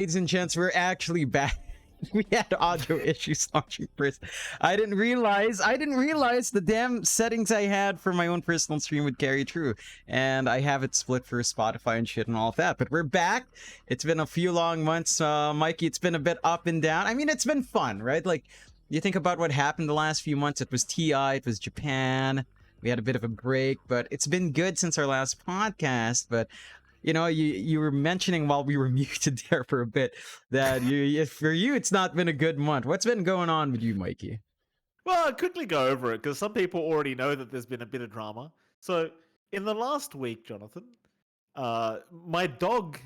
Ladies and gents, we're actually back. We had audio issues launching first. I didn't realize the damn settings I had for my own personal stream would carry through. And I have it split for Spotify and shit and all of that. But we're back. It's been a few long months, Mikey. It's been a bit up and down. I mean, it's been fun, right? Like, you think about what happened the last few months. It was TI, it was Japan. We had a bit of a break, but it's been good since our last podcast. But you know, you were mentioning while we were muted there for a bit that for you it's not been a good month. What's been going on with you, Mikey? Well, I'll quickly go over it because some people already know that there's been a bit of drama. So, in the last week, Jonathan, my dog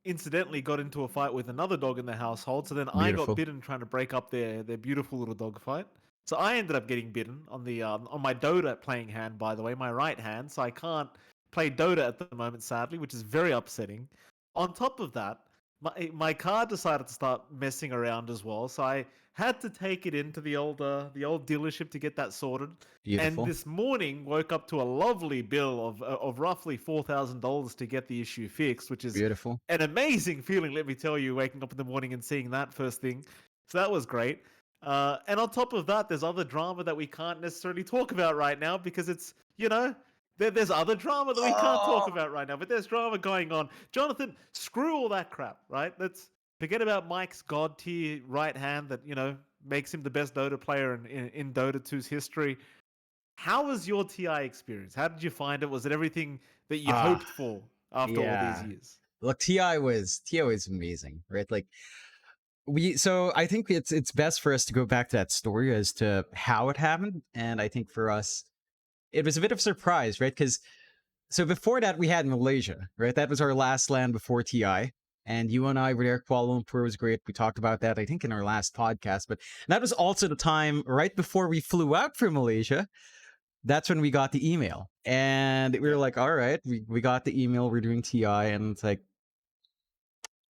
incidentally got into a fight with another dog in the household. So then I Beautiful. got bitten trying to break up their beautiful little dog fight. So I ended up getting bitten on the on my Dota playing hand, by the way, my right hand. So I can't play Dota at the moment, sadly, which is very upsetting. On top of that, my car decided to start messing around as well. So I had to take it into the old dealership to get that sorted. Beautiful. And this morning woke up to a lovely bill of roughly $4,000 to get the issue fixed, which is Beautiful. an amazing feeling. Let me tell you, waking up in the morning and seeing that first thing. So that was great. And on top of that, there's other drama that we can't necessarily talk about right now because it's, there's other drama that we can't talk about right now, but there's drama going on. Jonathan, screw all that crap, right? Let's forget about Mike's god tier right hand that, makes him the best Dota player in Dota 2's history. How was your TI experience? How did you find it? Was it everything that you hoped for after all these years? Look, TI was amazing, right? Like so I think it's best for us to go back to that story as to how it happened. And I think for us, it was a bit of a surprise, right? Because so before that, we had Malaysia, right? That was our last land before TI. And you and I were there. Kuala Lumpur was great. We talked about that, I think, in our last podcast. But that was also the time right before we flew out from Malaysia. That's when we got the email. And we were like, all right, we got the email. We're doing TI. And it's like,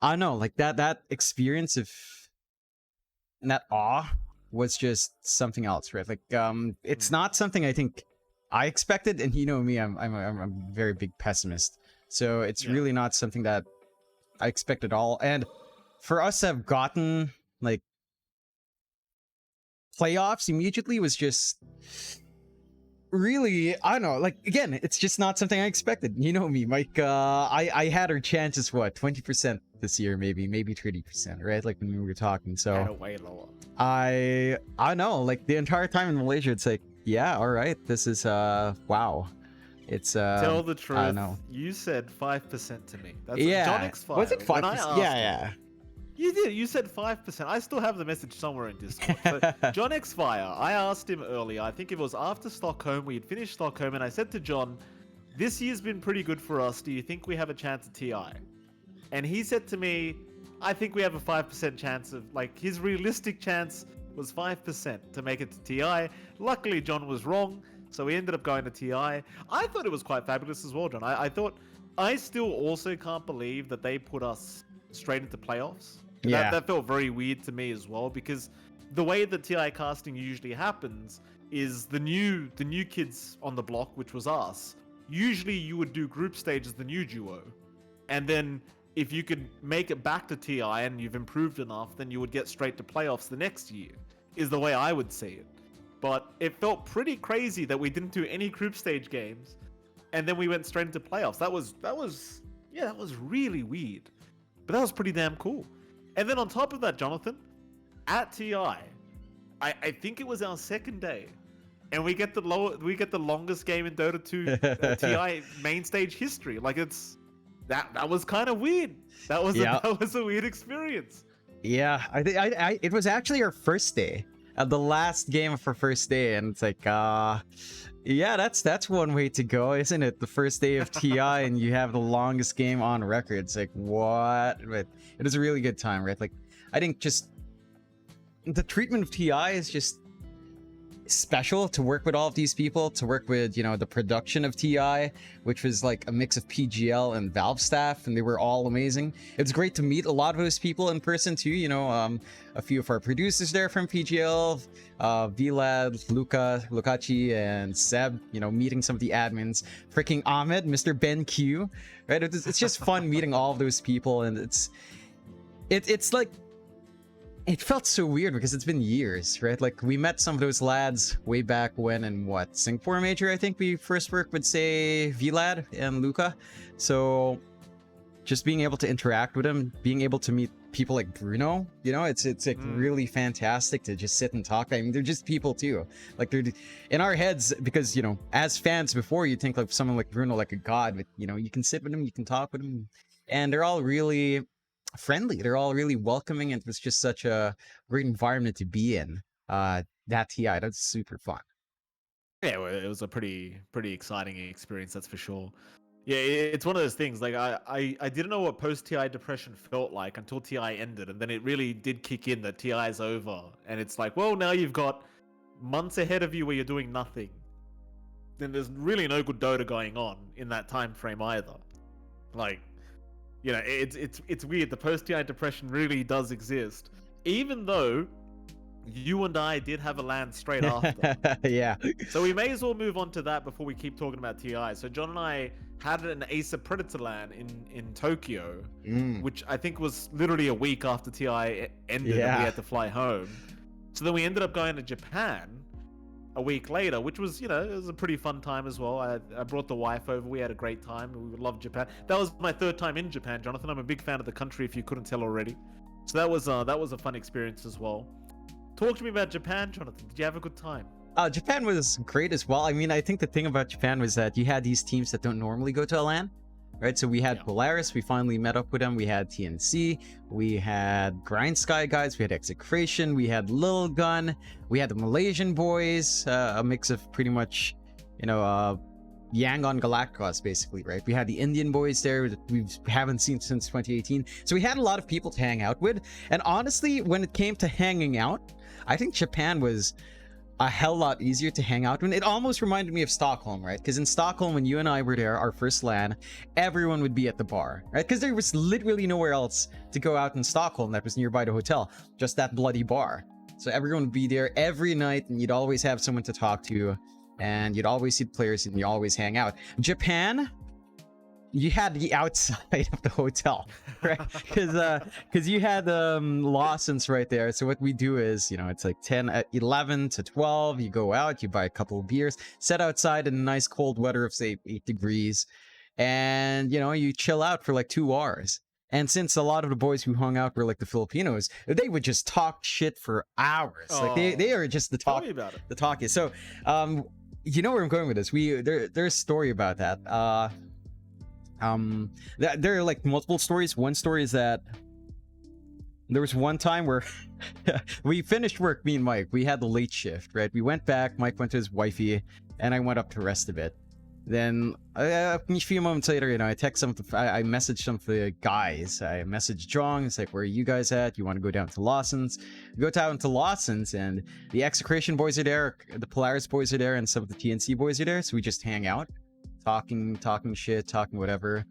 I don't know, like that experience of and that awe was just something else, right? Like, it's not something I think I expected, and you know me, I'm a very big pessimist, so it's really not something that I expect at all. And for us to have gotten like playoffs immediately was just really, I don't know, like again, it's just not something I expected. You know me, Mike. I had our chances 20% this year, maybe 30%, right? Like when we were talking. So Way lower. I know, like the entire time in Malaysia, it's like, yeah, all right, this is wow. It's Tell the truth. I know. You said 5% to me. That's Yeah. johnxmike. Was it 5%? Yeah. You did. You said 5%. I still have the message somewhere in Discord. So, John X Fire, I asked him earlier, I think it was after Stockholm, we had finished Stockholm, and I said to John, this year's been pretty good for us. Do you think we have a chance at TI? And he said to me, I think we have a 5% chance of, like, his realistic chance was 5% to make it to TI. Luckily, John was wrong, so we ended up going to TI. I thought it was quite fabulous as well, John. I still also can't believe that they put us straight into playoffs. Yeah. That felt very weird to me as well, because the way that TI casting usually happens is the new kids on the block, which was us. Usually you would do group stage as the new duo, and then if you could make it back to TI and you've improved enough, then you would get straight to playoffs the next year, is the way I would see it. But it felt pretty crazy that we didn't do any group stage games, and then we went straight into playoffs. That was really weird. But that was pretty damn cool. And then on top of that, Jonathan, at TI, I think it was our second day, and we get the longest game in Dota 2 TI main stage history. Like that was kind of weird. That was a weird experience. Yeah, I think it was actually our first day, the last game of our first day, and it's like, yeah, that's one way to go, isn't it? The first day of TI, and you have the longest game on record. It's like, what? But it was a really good time, right? Like, I think just the treatment of TI is just special, to work with all of these people, to work with, the production of TI, which was like a mix of PGL and Valve staff, and they were all amazing. It's great to meet a lot of those people in person too. A few of our producers there from PGL, Vlad, Lukachi, and Seb, meeting some of the admins, freaking Ahmed, Mr. Ben Q, right? It's just fun meeting all of those people, and it's like it felt so weird because it's been years, right? Like we met some of those lads way back when in what Singapore major, I think we first worked with, say, Vlad and Luca. So just being able to interact with them, being able to meet people like Bruno, it's like really fantastic to just sit and talk. I mean, they're just people too. Like they're in our heads because as fans before, you think like someone like Bruno like a god, but you can sit with him, you can talk with him, and they're all really friendly. They're all really welcoming, and it was just such a great environment to be in. That TI, that's super fun. Yeah, well, it was a pretty exciting experience, that's for sure. Yeah, it's one of those things. Like I didn't know what post TI depression felt like until TI ended, and then it really did kick in that TI is over, and it's like, well, now you've got months ahead of you where you're doing nothing. Then there's really no good Dota going on in that time frame either. Like, it's weird. The post TI depression really does exist, even though you and I did have a LAN straight after. Yeah. So we may as well move on to that before we keep talking about TI. So John and I had an Ace of Predator LAN in Tokyo, which I think was literally a week after TI ended and we had to fly home. So then we ended up going to Japan a week later, which was, it was a pretty fun time as well. I brought the wife over. We had a great time. We loved Japan. That was my third time in Japan, Jonathan. I'm a big fan of the country, if you couldn't tell already. So that was a fun experience as well. Talk to me about Japan, Jonathan. Did you have a good time? Japan was great as well. I mean, I think the thing about Japan was that you had these teams that don't normally go to a LAN, right? So we had Polaris. We finally met up with them. We had TNC. We had Grind Sky guys. We had Execration. We had Lil Gun. We had the Malaysian boys, a mix of pretty much, Yangon Galacticos, basically, right? We had the Indian boys there that we haven't seen since 2018. So we had a lot of people to hang out with. And honestly, when it came to hanging out, I think Japan was a hell lot easier to hang out with. It almost reminded me of Stockholm, right? Because in Stockholm, when you and I were there, our first LAN, everyone would be at the bar, right? Because there was literally nowhere else to go out in Stockholm that was nearby the hotel, just that bloody bar. So everyone would be there every night, and you'd always have someone to talk to, and you'd always see players, and you always hang out. Japan, you had the outside of the hotel, right? Because you had Lawson's right there. So what we do is, it's like 11 to 12. You go out, you buy a couple of beers, sit outside in nice cold weather of say 8 degrees, and you chill out for like 2 hours. And since a lot of the boys who hung out were like the Filipinos, they would just talk shit for hours. Like they are just the Tell me about it. the talkiest. So you know where I'm going with this. There's a story about that. There are like multiple stories. One story is that there was one time where we finished work, me and Mike. We had the late shift, right? We went back. Mike went to his wifey, and I went up to rest a bit. Then a few moments later, I I messaged some of the guys. I messaged Jong. It's like, where are you guys at? You want to go down to Lawson's? We go down to Lawson's, and the Execration boys are there, the Polaris boys are there, and some of the TNC boys are there. So we just hang out, talking shit, talking whatever.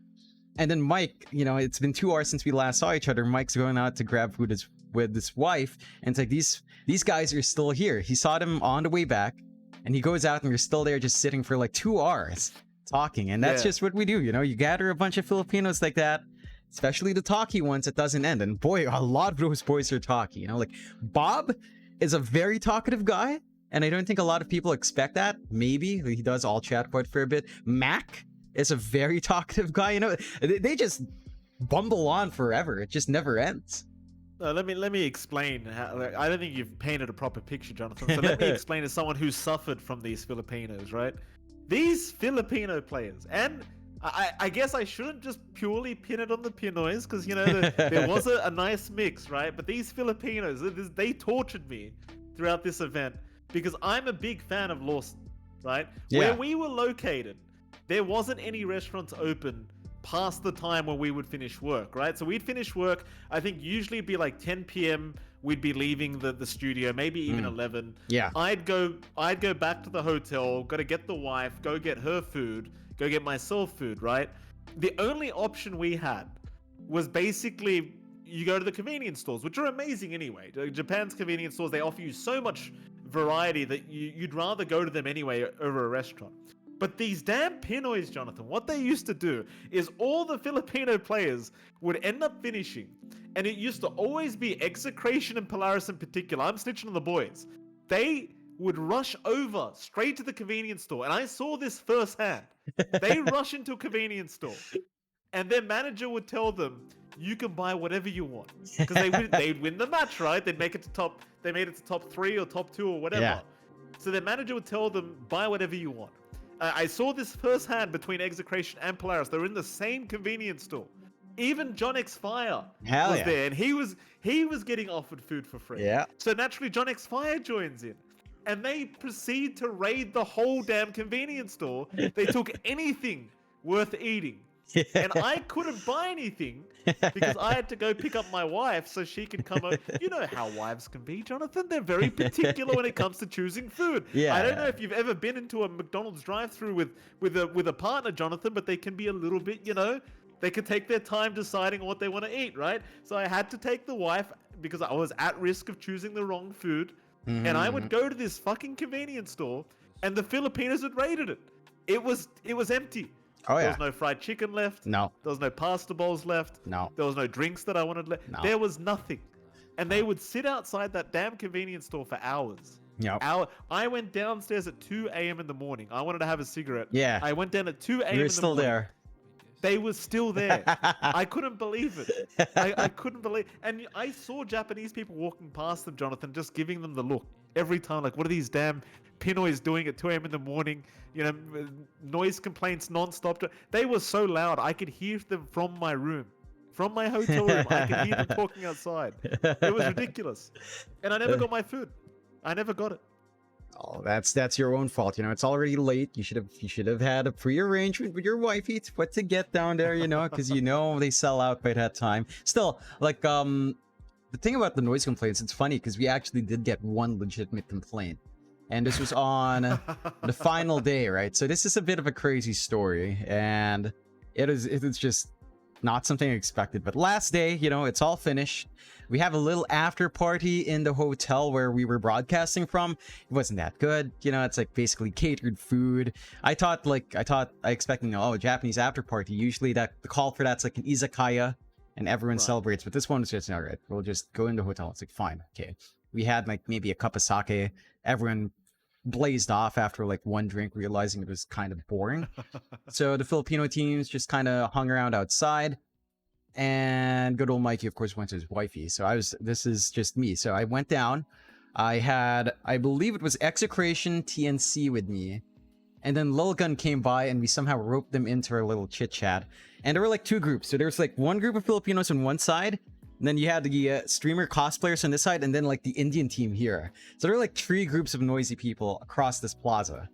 And then Mike, it's been 2 hours since we last saw each other. Mike's going out to grab food with his wife, and it's like these guys are still here. He saw them on the way back. And he goes out and you're still there just sitting for like 2 hours talking. And that's just what we do. You gather a bunch of Filipinos like that, especially the talky ones, it doesn't end. And boy, a lot of those boys are talky. Like Bob is a very talkative guy. And I don't think a lot of people expect that. Maybe he does all chat quite a fair bit. Mac is a very talkative guy. They just bumble on forever. It just never ends. Let me explain. I don't think you've painted a proper picture, Jonathan. So let me explain as someone who's suffered from these Filipinos, right? These Filipino players, and I guess I shouldn't just purely pin it on the Pinoys, because there was a nice mix, right? But these Filipinos, they tortured me throughout this event because I'm a big fan of Lawson, right? Yeah. Where we were located, there wasn't any restaurants open past the time when we would finish work, right? So we'd finish work, I think usually it'd be like 10 p.m. We'd be leaving the studio, maybe even 11. Yeah. I'd go back to the hotel, go to get the wife, go get her food, go get myself food, right? The only option we had was basically you go to the convenience stores, which are amazing anyway. Japan's convenience stores, they offer you so much variety that you'd rather go to them anyway over a restaurant. But these damn Pinoys, Jonathan, what they used to do is all the Filipino players would end up finishing. And it used to always be Execration and Polaris in particular. I'm snitching on the boys. They would rush over straight to the convenience store. And I saw this firsthand. They rush into a convenience store. And their manager would tell them, you can buy whatever you want. Because they'd win the match, right? They made it to top 3 or top 2 or whatever. Yeah. So their manager would tell them, buy whatever you want. I saw this firsthand between Execration and Polaris. They were in the same convenience store. Even John X Fire was there, and he was getting offered food for free. Yeah. So naturally, John X Fire joins in, and they proceed to raid the whole damn convenience store. They took anything worth eating. And I couldn't buy anything because I had to go pick up my wife so she could come over. You know how wives can be, Jonathan. They're very particular when it comes to choosing food. Yeah. I don't know if you've ever been into a McDonald's drive-through with a partner, Jonathan, but they can be a little bit, they can take their time deciding what they want to eat, right? So I had to take the wife because I was at risk of choosing the wrong food. Mm-hmm. And I would go to this fucking convenience store and the Filipinos had raided it. It was empty. Oh, yeah. There was no fried chicken left. No. There was no pasta bowls left. No. There was no drinks that I wanted left. No. There was nothing. And they would sit outside that damn convenience store for hours. Yep. I went downstairs at 2 a.m. in the morning. I wanted to have a cigarette. Yeah. I went down at 2 a.m. You're in the still morning. there. They were still there. I couldn't believe it. I couldn't believe. And I saw Japanese people walking past them, Jonathan, just giving them the look every time. Like, what are these damn Pinoys doing at 2 a.m. in the morning? Noise complaints nonstop. They were so loud. I could hear them from my room. From my hotel room. I could hear them talking outside. It was ridiculous. And I never got my food. I never got it. Oh, that's your own fault. It's already late. You should have had a pre-arrangement with your wifey to what to get down there, because they sell out by that time. Still, like the thing about the noise complaints, it's funny because we actually did get one legitimate complaint. And this was on the final day, right? So this is a bit of a crazy story, and it is just not something I expected. But last day, it's all finished. We have a little after party in the hotel where we were broadcasting from. It wasn't that good. It's like basically catered food. I expected, Japanese after party. Usually the call for that's like an izakaya and everyone celebrates. But this one was just, all right, we'll just go in the hotel. It's like, fine. Okay. We had like maybe a cup of sake. Everyone blazed off after like one drink, realizing it was kind of boring. So the Filipino teams just kind of hung around outside. And good old Mikey, of course, went to his wifey. So this is just me. So I went down. I believe it was Execration TNC with me. And then Lil Gun came by and we somehow roped them into our little chit chat. And there were like two groups. So there's like one group of Filipinos on one side. And then you had the streamer cosplayers on this side. And then like the Indian team here. So there were like 3 groups of noisy people across this plaza.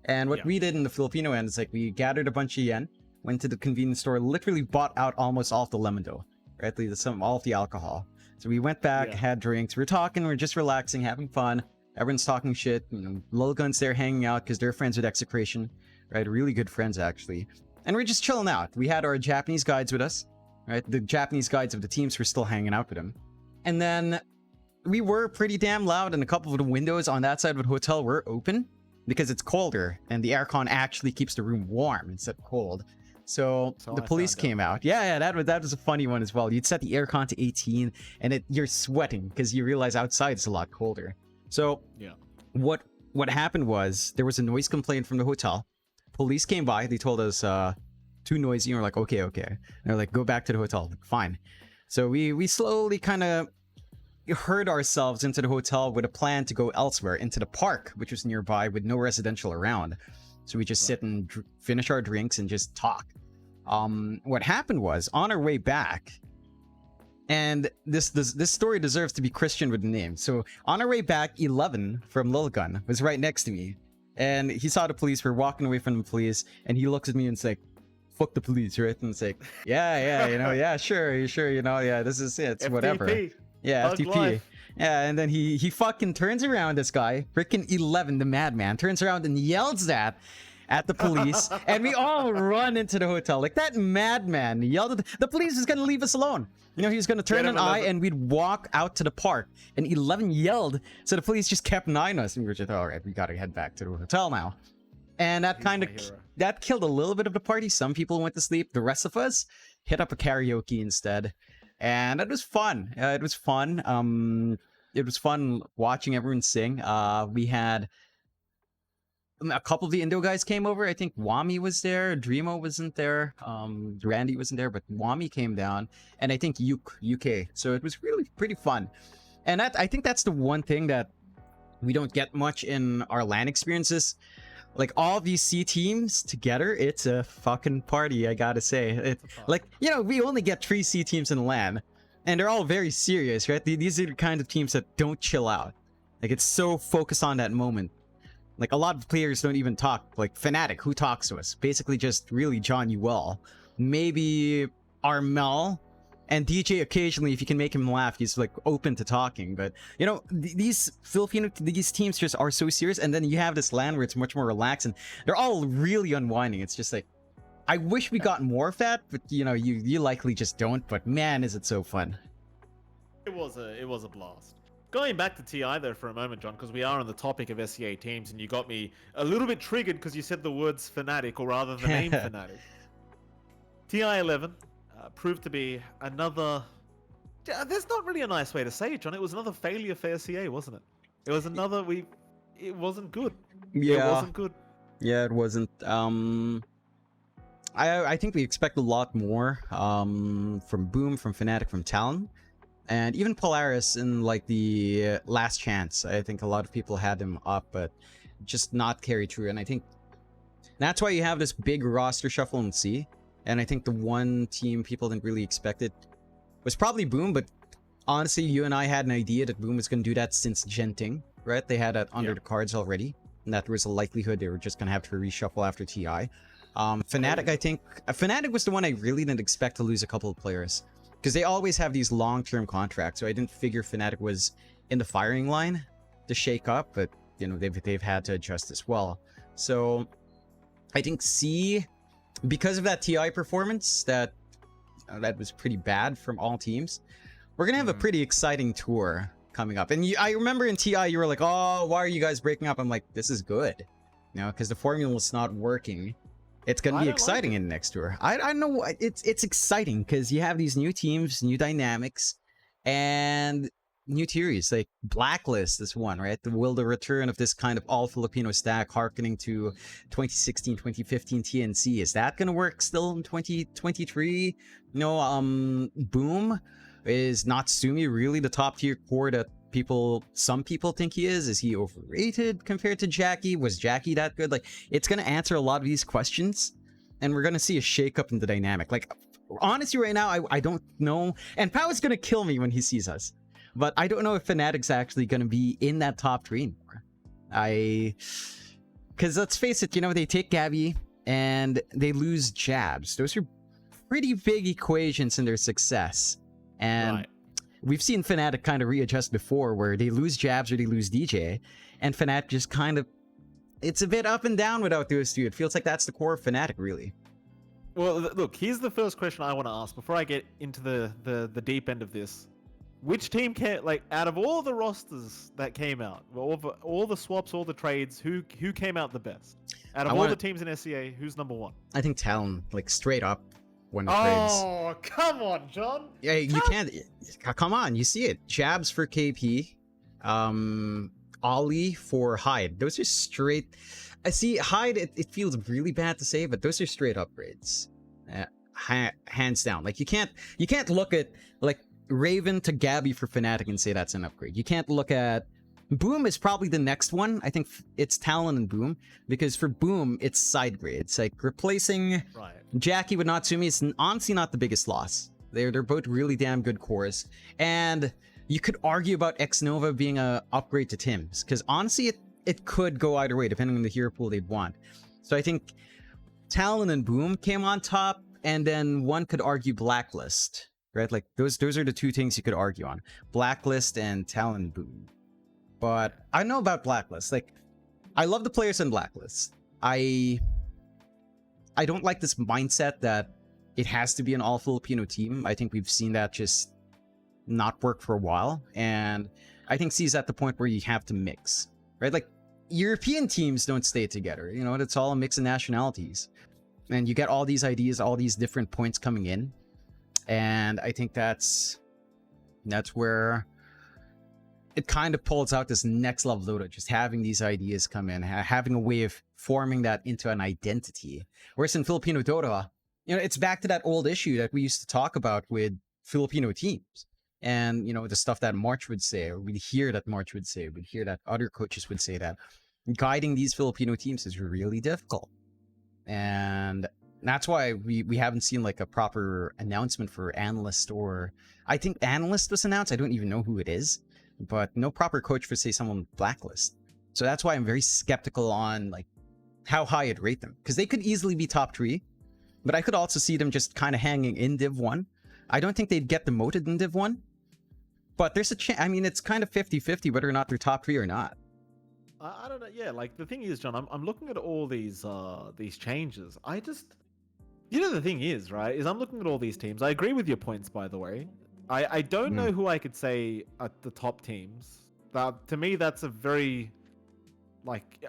And what we did in the Filipino end is like we gathered a bunch of yen. Went to the convenience store, literally bought out almost all of the lemon-do, right? All of the alcohol. So we went back, had drinks. We were talking, we were just relaxing, having fun. Everyone's talking shit. Lil Gun's there hanging out because they're friends with Execration, right? Really good friends, actually. And we're just chilling out. We had our Japanese guides with us, right? The Japanese guides of the teams were still hanging out with them. And then we were pretty damn loud, and a couple of the windows on that side of the hotel were open because it's colder, and the aircon actually keeps the room warm instead of cold. So the police came out. Yeah, that was a funny one as well. You'd set the aircon to 18 and you're sweating because you realize outside it's a lot colder. So what happened was there was a noise complaint from the hotel. Police came by. They told us too noisy. And we're like, okay. And they're like, go back to the hotel. Like, fine. So we slowly kind of herd ourselves into the hotel with a plan to go elsewhere, into the park, which was nearby with no residential around. So we just sit and finish our drinks and just talk. What happened was, on our way back, and this story deserves to be Christian with the name. So on our way back, 11 from Lil Gun was right next to me. And he saw the police. We're walking away from the police. And he looks at me and it's like, fuck the police, right? And it's like, yeah, sure, this is it. It's FTP. Whatever. Yeah, Bug FTP. life. Yeah, and then he fucking turns around, this guy, freaking 11, the madman, turns around and yells that at the police, and we all run into the hotel. Like, that madman yelled at the police is going to leave us alone. He was going to turn an eye, and we'd walk out to the park, and 11 yelled, so the police just kept an eye on us, and we were just, all right, we got to head back to the hotel now. And that He's kind my of hero. that killed a little bit of the party. Some people went to sleep. The rest of us hit up a karaoke instead, and it was fun. It was fun watching everyone sing. We had a couple of the Indo guys came over. I think Wami was there. Dreamo wasn't there. Randy wasn't there, but Wami came down, and I think UK. So it was really pretty fun. And I think that's the one thing that we don't get much in our LAN experiences. Like all these C teams together, it's a fucking party, I gotta say. Like, you know, we only get 3 C teams in LAN, and they're all very serious, right? These are the kind of teams that don't chill out. Like, it's so focused on that moment. Like, a lot of players don't even talk. Like, Fnatic, who talks to us? Basically just really John Uel. Maybe Armel, and DJ occasionally, if you can make him laugh, he's like open to talking. But you know, these teams just are so serious, and then you have this LAN where it's much more relaxed, and they're all really unwinding. It's just like, I wish we got more of that, but you know, you likely just don't. But man, is it so fun! It was a blast. Going back to TI though for a moment, John, because we are on the topic of SEA teams, and you got me a little bit triggered because you said the words Fnatic, or rather the name Fnatic. TI 11 proved to be another. There's not really a nice way to say it, John. It was another failure for SEA, wasn't it? It was another. It wasn't good. Yeah, it wasn't good. Yeah, it wasn't. I think we expect a lot more from Boom, from Fnatic, from Talon. And even Polaris in like the last chance. I think a lot of people had him up, but just not carry through. And I think that's why you have this big roster shuffle in C. And I think the one team people didn't really expect it was probably Boom, but honestly, you and I had an idea that Boom was going to do that since Genting, right? They had that under the cards already, and that there was a likelihood they were just going to have to reshuffle after TI. Fnatic, I think, Fnatic was the one I really didn't expect to lose a couple of players, because they always have these long-term contracts, so I didn't figure Fnatic was in the firing line to shake up, but, you know, they've had to adjust as well. So, I think C, because of that TI performance, that was pretty bad from all teams, we're gonna have a pretty exciting tour coming up. And I remember in TI you were like, oh, why are you guys breaking up? I'm like, this is good, you know, because the formula's not working. It's gonna be exciting in the next tour. I know, it's exciting because you have these new teams, new dynamics, and new theories. Like Blacklist is one, right? Will the return of this kind of all Filipino stack harkening to 2016, 2015 TNC, is that gonna work still in 2023? No, Boom, is Natsumi really the top tier core that some people think he is? Is he overrated compared to Jackie? Was Jackie that good? Like, it's gonna answer a lot of these questions, and we're gonna see a shakeup in the dynamic. Like, honestly, right now, I don't know. And Pao is gonna kill me when he sees us, but I don't know if Fnatic's actually gonna be in that top 3 anymore. Because let's face it, you know, they take Gabby and they lose Jabs. Those are pretty big equations in their success, and Right. we've seen Fnatic kind of readjust before, where they lose Jabs or they lose DJ, and Fnatic just kind of, it's a bit up and down without those two. It feels like that's the core of Fnatic, really. Well, look, here's the first question I want to ask before I get into the deep end of this. Which team like out of all the rosters that came out, all the swaps, all the trades, who came out the best? Out of all the teams in SEA, who's number 1? I think Talon, like straight up, won the trades. Oh, come on, John. Yeah, you can't. Come on, you see it. Jabs for KP, Ollie for Hyde. Those are straight. I see Hyde. It feels really bad to say, but those are straight upgrades, hands down. Like you can't look at like Raven to Gabby for Fnatic and say that's an upgrade. You can't look at Boom is probably the next one. I think it's Talon and Boom, because for Boom it's side grades. Like replacing Jackie with Natsumi is honestly not the biggest loss. They're both really damn good cores, and you could argue about X Nova being a upgrade to Tim's, because honestly it could go either way depending on the hero pool they'd want. So I think Talon and Boom came on top, and then one could argue Blacklist, right? Like those are the two things you could argue on: Blacklist and Talon and Boom. But I know about Blacklist. Like, I love the players in Blacklist. I don't like this mindset that it has to be an all Filipino team. I think we've seen that just not work for a while, and I think C is at the point where you have to mix, right? Like, European teams don't stay together. You know, it's all a mix of nationalities, and you get all these ideas, all these different points coming in, and I think that's where it kind of pulls out this next level Dota, just having these ideas come in, having a way of forming that into an identity. Whereas in Filipino Dota, you know, it's back to that old issue that we used to talk about with Filipino teams. And, you know, the stuff that March would say, or we'd hear that March would say, we'd hear that other coaches would say, that guiding these Filipino teams is really difficult. And that's why we haven't seen like a proper announcement for analyst, or I think analyst was announced. I don't even know who it is, but no proper coach for say someone blacklist. So that's why I'm very skeptical on like how high I'd rate them, because they could easily be top 3, but I could also see them just kind of hanging in Div 1. I don't think they'd get demoted in Div 1, but there's a chance. I mean, it's kind of 50-50 whether or not they're top 3 or not. I don't know. Yeah, like the thing is, John, I'm looking at all these changes. I just, you know, the thing is, right? Is I'm looking at all these teams. I agree with your points, by the way. I don't know who I could say at the top teams. That to me, that's a very, like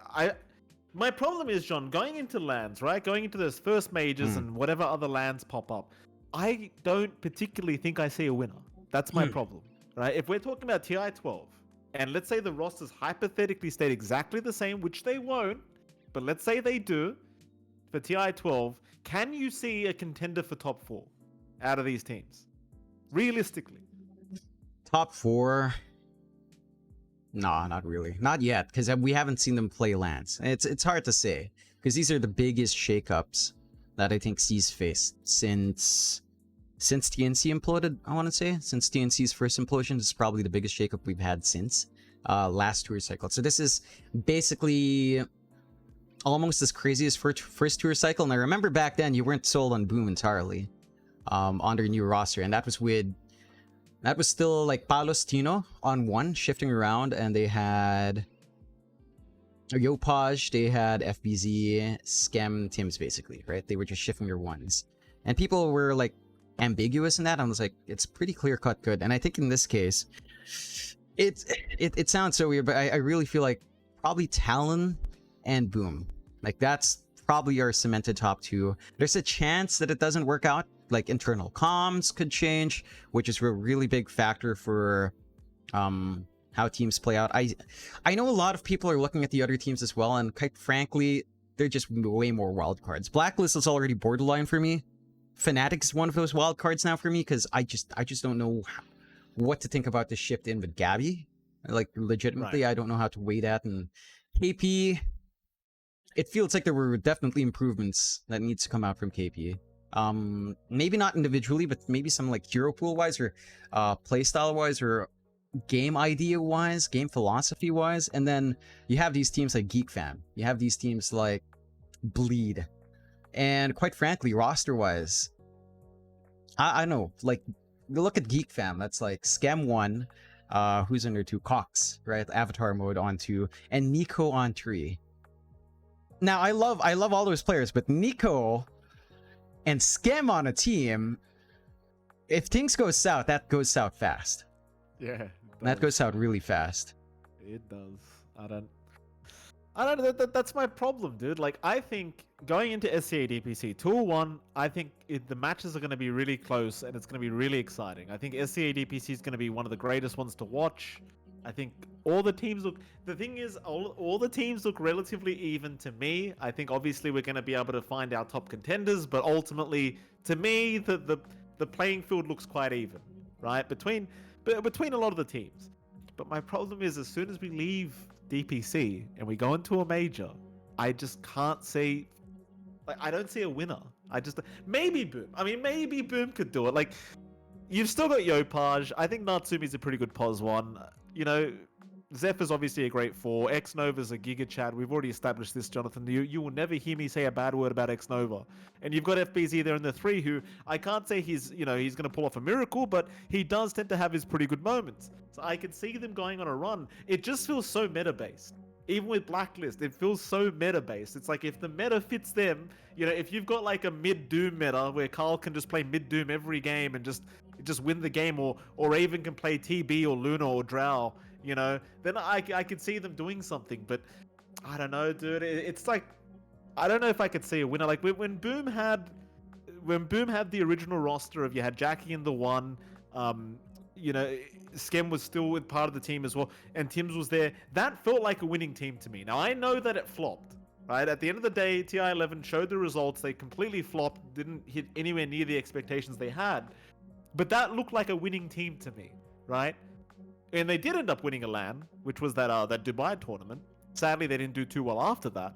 My problem is, John, going into lands, right? Going into those first majors and whatever other lands pop up, I don't particularly think I see a winner. That's my problem, right? If we're talking about TI 12. And let's say the rosters hypothetically stayed exactly the same, which they won't, but let's say they do for TI 12, can you see a contender for top 4 out of these teams? Realistically. Top 4? No, not really. Not yet, because we haven't seen them play lands. It's hard to say, because these are the biggest shakeups that I think C's faced since TNC imploded, I want to say. Since TNC's first implosion, this is probably the biggest shakeup we've had since last tour cycle. So this is basically almost as crazy as first tour cycle. And I remember back then you weren't sold on Boom entirely on their new roster. And that was still like Palos Tino on 1, shifting around. And they had Yopaj, they had FBZ, Scam, Tims, basically, right? They were just shifting their 1s. And people were like, ambiguous in that. I was like, it's pretty clear cut good. And I think in this case, it sounds so weird, but I really feel like probably Talon and Boom, like that's probably our cemented top 2. There's a chance that it doesn't work out, like internal comms could change, which is a really big factor for how teams play out. I know a lot of people are looking at the other teams as well, and quite frankly, they're just way more wild cards. Blacklist is already borderline for me. Fnatic is one of those wild cards now for me, because I just don't know what to think about this shift in with Gabby. Like, legitimately, right. I don't know how to weigh that. And KP, it feels like there were definitely improvements that needs to come out from KP. Maybe not individually, but maybe some like hero pool wise, or playstyle wise, or game idea wise, game philosophy wise. And then you have these teams like Geek Fam. You have these teams like Bleed. And quite frankly, roster-wise, I know, like, look at Geek Fam. That's like Scam 1, who's under 2, Cox, right? Avatar mode on 2, and Nico on 3. Now, I love all those players, but Nico and Scam on a team, if things go south, that goes south fast. Yeah. That goes south really fast. It does. I don't know, that's my problem, dude. Like, I think going into SCA DPC, Tour 1, I think the matches are going to be really close and it's going to be really exciting. I think SCA DPC is going to be one of the greatest ones to watch. I think all the teams look... The thing is, all the teams look relatively even to me. I think obviously we're going to be able to find our top contenders, but ultimately, to me, the playing field looks quite even, right? Between a lot of the teams. But my problem is, as soon as we leave DPC and we go into a major, I just can't see, like, I don't see a winner. Maybe Boom. I mean, maybe Boom could do it. Like, you've still got Yopaj. I think Natsumi's a pretty good pos one. You know, Zephyr's obviously a great 4. X-Nova's a Giga Chad. We've already established this, Jonathan. You will never hear me say a bad word about X-Nova. And you've got FBZ there in the 3, who I can't say he's going to pull off a miracle, but he does tend to have his pretty good moments. So I could see them going on a run. It just feels so meta-based. Even with Blacklist, it feels so meta-based. It's like, if the meta fits them, if you've got like a mid-Doom meta where Carl can just play mid-Doom every game and just win the game, or even can play TB or Luna or Drow, then I could see them doing something. But I don't know, dude. It's like I don't know if I could see a winner. Like when Boom had the original roster of you had Jackie in the one, um, you know, Skem was still with part of the team as well, and Tim's was there. That felt like a winning team to me. Now I know that it flopped. Right at the end of the day, TI11 showed the results. They completely flopped, didn't hit anywhere near the expectations they had. But that looked like a winning team to me, right? And they did end up winning a LAN, which was that Dubai tournament. Sadly, they didn't do too well after that.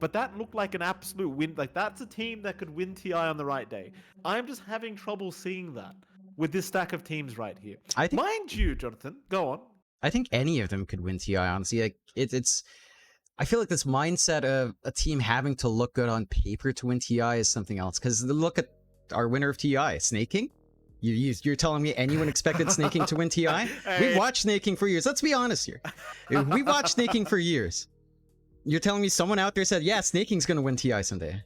But that looked like an absolute win. Like that's a team that could win TI on the right day. I'm just having trouble seeing that with this stack of teams right here. I think Mind you, Jonathan, go on. I think any of them could win TI. Honestly, like it's. I feel like this mindset of a team having to look good on paper to win TI is something else. Because look at our winner of TI, Snaking. You're telling me anyone expected Snaking to win TI? Hey. We watched Snaking for years. Let's be honest here. We watched Snaking for years. You're telling me someone out there said, yeah, Snaking's going to win TI someday.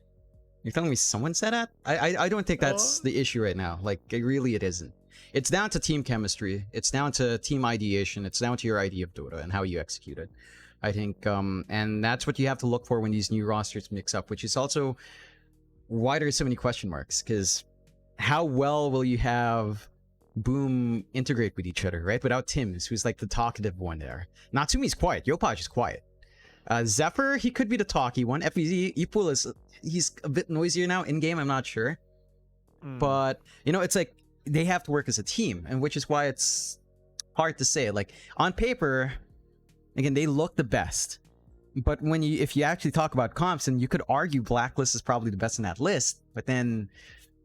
You're telling me someone said that? I don't think that's the issue right now. Like, it isn't. It's down to team chemistry. It's down to team ideation. It's down to your idea of Dota and how you execute it. I think, and that's what you have to look for when these new rosters mix up, which is also why there's so many question marks, because how well will you have Boom integrate with each other, right? Without Tims, who's like the talkative one there. Natsumi's quiet. Yopaj is quiet. Zephyr, he could be the talky one. FEZ, Ipul he's a bit noisier now in-game, I'm not sure. But, you know, it's like, they have to work as a team, and which is why it's hard to say. Like, on paper, again, they look the best. But if you actually talk about comps, and you could argue Blacklist is probably the best in that list, but then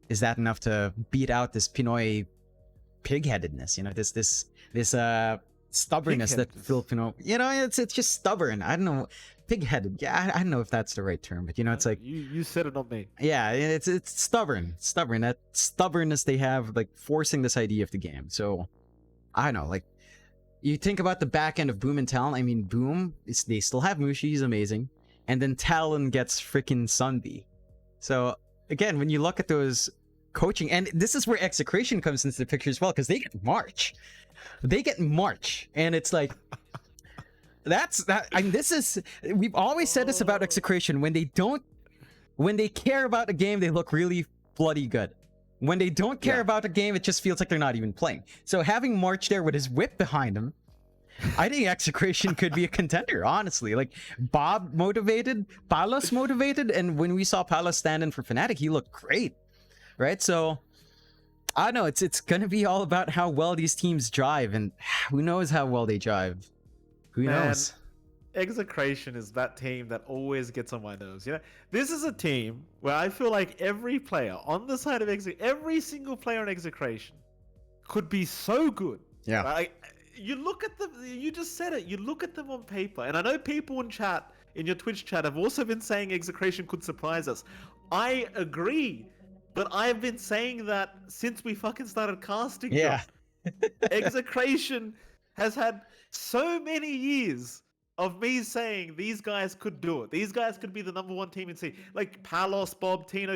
is that enough to beat out this Pinoy pig-headedness? You know, this stubbornness that Filipino, you know, it's just stubborn. I don't know, pig-headed. Yeah, I don't know if that's the right term, but you know, it's like you said it, not me. Yeah, it's stubborn. That stubbornness they have, like forcing this idea of the game. So I don't know, like you think about the back end of Boom and Talon. I mean, Boom, they still have Mushi, he's amazing, and then Talon gets freaking Sunby. So again, when you look at those coaching, and this is where Execration comes into the picture as well, because they get March. And it's like I mean, we've always said this about Execration. When they care about a game, they look really bloody good. When they don't care about a game, it just feels like they're not even playing. So having March there with his whip behind him, I think Execration could be a contender, honestly. Like, Bob motivated, Palos motivated, and when we saw Palos stand in for Fnatic, he looked great, right? So I don't know, it's gonna be all about how well these teams drive, and who knows how well they drive. Who knows? Execration is that team that always gets on my nerves. You know, this is a team where I feel like every player on the side of every single player in Execration could be so good. Yeah. Right? You look at them, you just said it, you look at them on paper, and I know people in chat, in your Twitch chat, have also been saying Execration could surprise us. I agree, but I've been saying that since we fucking started casting. Yeah. Execration has had so many years of me saying these guys could do it. These guys could be the number one team in C. Like Palos, Bob, Tino,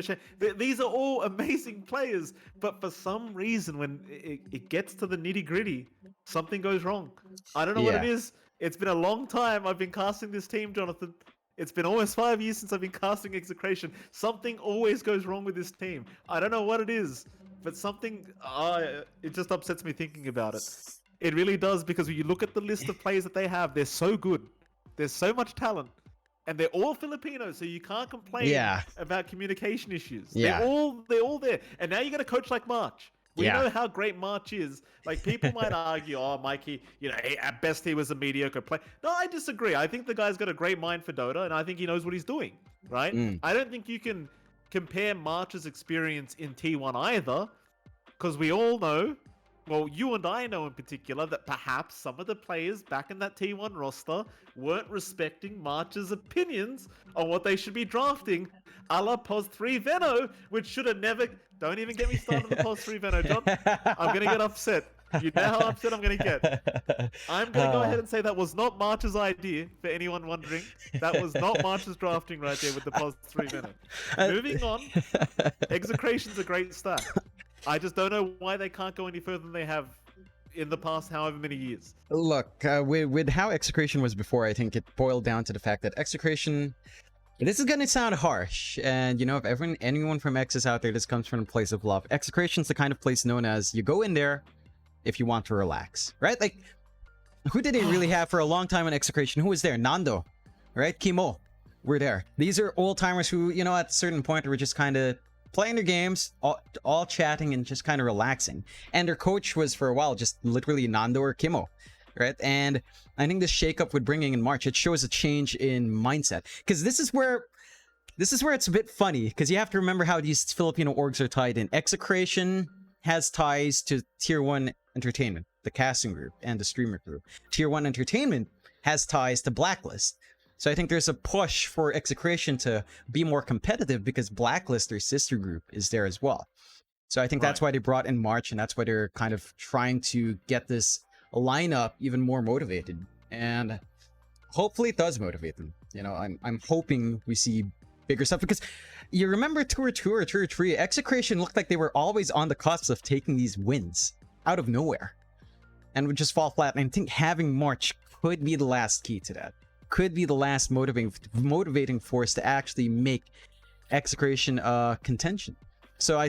these are all amazing players. But for some reason, when it gets to the nitty gritty, something goes wrong. I don't know what it is. It's been a long time I've been casting this team, Jonathan. It's been almost 5 years since I've been casting Execration. Something always goes wrong with this team. I don't know what it is, but something, it just upsets me thinking about it. It really does, because when you look at the list of players that they have, they're so good. There's so much talent. And they're all Filipino, so you can't complain about communication issues. Yeah. They're all there. And now you got a coach like March. We know how great March is. Like, people might argue, oh, Mikey, you know, at best he was a mediocre player. No, I disagree. I think the guy's got a great mind for Dota, and I think he knows what he's doing, right? I don't think you can compare March's experience in T1 either, because we all know, well, you and I know in particular, that perhaps some of the players back in that T1 roster weren't respecting March's opinions on what they should be drafting, a la POS 3 Veno, which should have never... Don't even get me started on the POS 3 Veno, John. I'm going to get upset. You know how upset I'm going to get. I'm going to go ahead and say that was not March's idea, for anyone wondering. That was not March's drafting right there with the POS 3 Veno. Moving on, Execration's a great start. I just don't know why they can't go any further than they have in the past however many years. Look, with how execration was before, I think it boiled down to the fact that execration. This is gonna sound harsh, and you know, if anyone from X is out there, this comes from a place of love. Execration's the kind of place known as you go in there if you want to relax, right? Like, who did they really have for a long time on execration? Who was there? Nando, right? Kimo, we're there. These are old timers who, you know, at a certain point were just kind of playing their games, all chatting and just kind of relaxing. And their coach was for a while just literally Nando or Kimo, right? And I think this shakeup with bringing in March, it shows a change in mindset, because this is where it's a bit funny, because you have to remember how these Filipino orgs are tied in. Execration has ties to Tier 1 Entertainment, the casting group, and the streamer group. Tier 1 Entertainment has ties to Blacklist. So I think there's a push for Execration to be more competitive because Blacklist, their sister group, is there as well. So I think that's why they brought in March, and that's why they're kind of trying to get this lineup even more motivated. And hopefully it does motivate them. You know, I'm hoping we see bigger stuff, because you remember Tour 2 or Tour 3, Execration looked like they were always on the cusp of taking these wins out of nowhere and would just fall flat. And I think having March could be the last key to that. Could be the last motivating force to actually make Execration contention. So I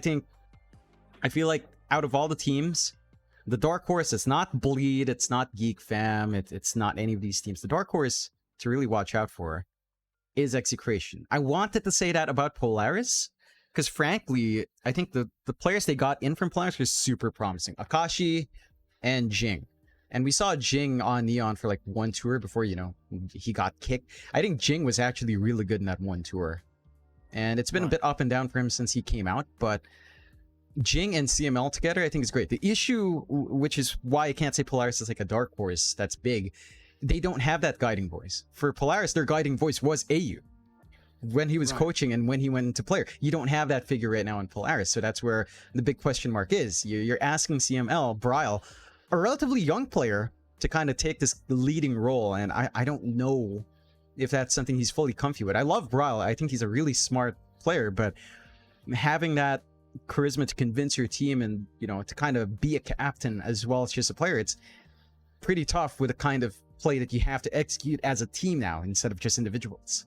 feel like out of all the teams, the dark horse, it's not Bleed, it's not Geek Fam, it's not any of these teams. The dark horse to really watch out for is Execration. I wanted to say that about Polaris, because frankly, I think the players they got in from Polaris were super promising. Akashi and Jing. And we saw Jing on Neon for like one tour before, you know, he got kicked. I think Jing was actually really good in that one tour. And it's been a bit up and down for him since he came out, but Jing and CML together, I think is great. The issue, which is why I can't say Polaris is like a dark horse that's big, they don't have that guiding voice. For Polaris, their guiding voice was AU when he was coaching and when he went into player. You don't have that figure right now in Polaris, so that's where the big question mark is. You're asking CML, Bryle, a relatively young player, to kind of take this leading role, and I don't know if that's something he's fully comfy with. I love Bryle. I think he's a really smart player, but having that charisma to convince your team and, you know, to kind of be a captain as well as just a player, it's pretty tough with the kind of play that you have to execute as a team now instead of just individuals.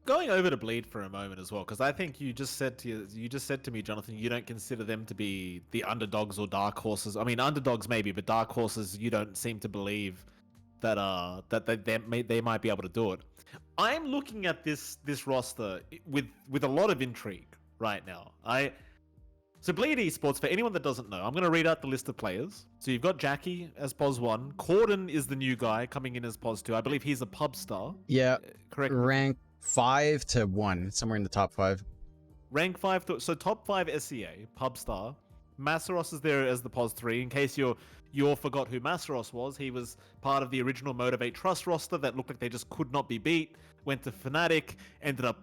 Going over to Bleed for a moment as well, because I think you just said to me, Jonathan, you don't consider them to be the underdogs or dark horses. I mean, underdogs maybe, but dark horses, you don't seem to believe that they might be able to do it. I'm looking at this roster with a lot of intrigue right now. So Bleed Esports, for anyone that doesn't know, I'm going to read out the list of players. So you've got Jackie as POS 1. Corden is the new guy coming in as POS 2. I believe he's a pub star. Yeah, correct. Rank 5 to 1, somewhere in the top 5. Rank 5, so top 5 SCA, pub star. Masseros is there as the POS 3. In case you all forgot who Masseros was, he was part of the original Motivate Trust roster that looked like they just could not be beat. Went to Fnatic, ended up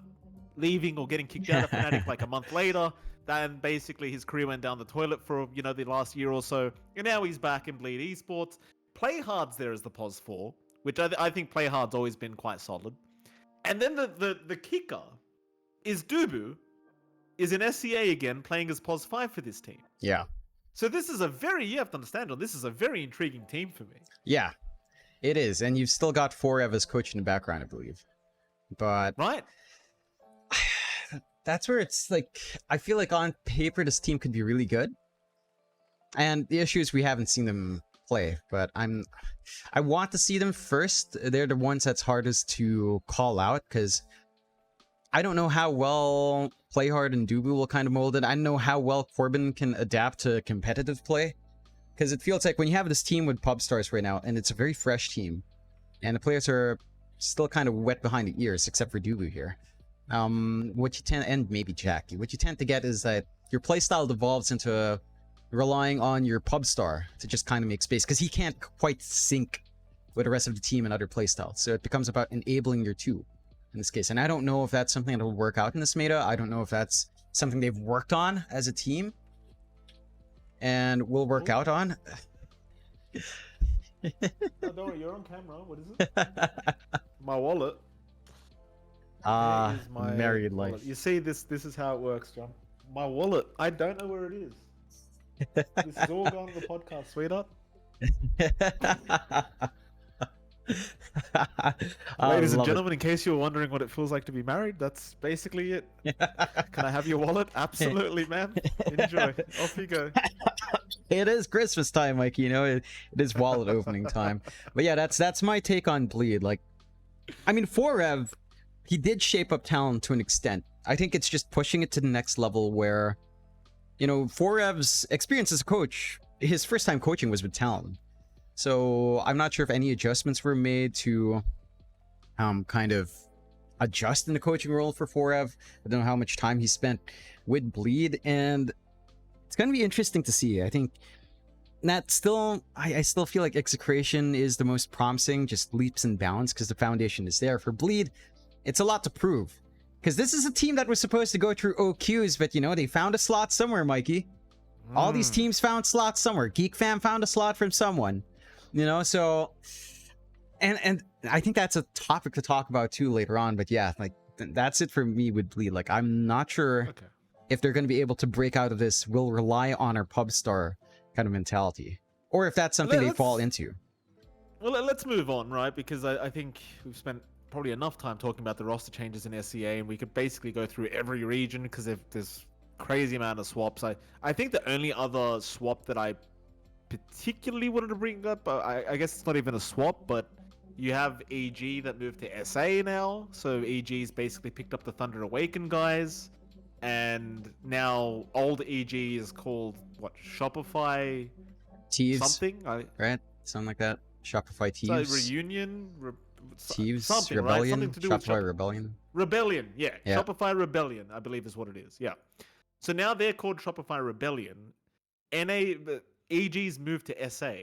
leaving or getting kicked out of Fnatic like a month later. Then basically his career went down the toilet for, you know, the last year or so. And now he's back in Bleed Esports. Playhard's there as the POS 4, which I think Playhard's always been quite solid. And then the kicker is Dubu is in SCA again, playing as POS 5 for this team. Yeah. So this is you have to understand, John, this is a very intriguing team for me. Yeah, it is. And you've still got Forev as coach in the background, I believe. But right. That's where it's like, I feel like on paper this team could be really good. And the issue is we haven't seen them play, but I want to see them first. They're the ones that's hardest to call out, because I don't know how well Playhard and Dubu will kind of mold it. I don't know how well Corbin can adapt to competitive play, because it feels like when you have this team with pub stars right now, and it's a very fresh team, and the players are still kind of wet behind the ears, except for Dubu here. What you tend, and maybe Jackie, what you tend to get is that your playstyle devolves into relying on your pub star to just kind of make space, because he can't quite sync with the rest of the team and other playstyles. So it becomes about enabling your two in this case. And I don't know if that's something that will work out in this meta. I don't know if that's something they've worked on as a team and will work out on. No, don't worry, you're on camera. What is it? My wallet. Married life. Wallet. You see, this is how it works, John. My wallet. I don't know where it is. This is all going on the podcast, sweetheart. I Ladies and love it. gentlemen, in case you were wondering what it feels like to be married, that's basically it. Can I have your wallet? Absolutely, ma'am. Enjoy. Off you go. It is Christmas time, Mike. You know, it is wallet opening time. But yeah, that's my take on Bleed. Like, I mean, Forev, he did shape up talent to an extent. I think it's just pushing it to the next level where, you know, Forev's experience as a coach, his first time coaching was with Talon. So I'm not sure if any adjustments were made to kind of adjust in the coaching role for Forev. I don't know how much time he spent with Bleed, and it's going to be interesting to see. I think that still, I still feel like Execration is the most promising, just leaps and bounds, because the foundation is there. For Bleed, it's a lot to prove. Because this is a team that was supposed to go through OQs, but, you know, they found a slot somewhere, Mikey. All these teams found slots somewhere. Geek Fam found a slot from someone. You know, so... And I think that's a topic to talk about, too, later on. But yeah, like, that's it for me with Bleed. Like, I'm not sure if they're going to be able to break out of this. We'll rely on our pub star kind of mentality. Or if that's something they fall into. Well, let's move on, right? Because I think we've spent probably enough time talking about the roster changes in SCA, and we could basically go through every region because there's crazy amount of swaps. I think the only other swap that I particularly wanted to bring up, I guess it's not even a swap, but you have EG that moved to SA now. So EG's basically picked up the Thunder Awaken guys, and now old EG is called what, Shopify Thieves, something, right? Something like that. Shopify Thieves. So Reunion, Thieves, something, Rebellion, right? Something to do Shopify with Rebellion. Rebellion, yeah. Shopify Rebellion, I believe is what it is. Yeah. So now they're called Shopify Rebellion. EG's moved to SA.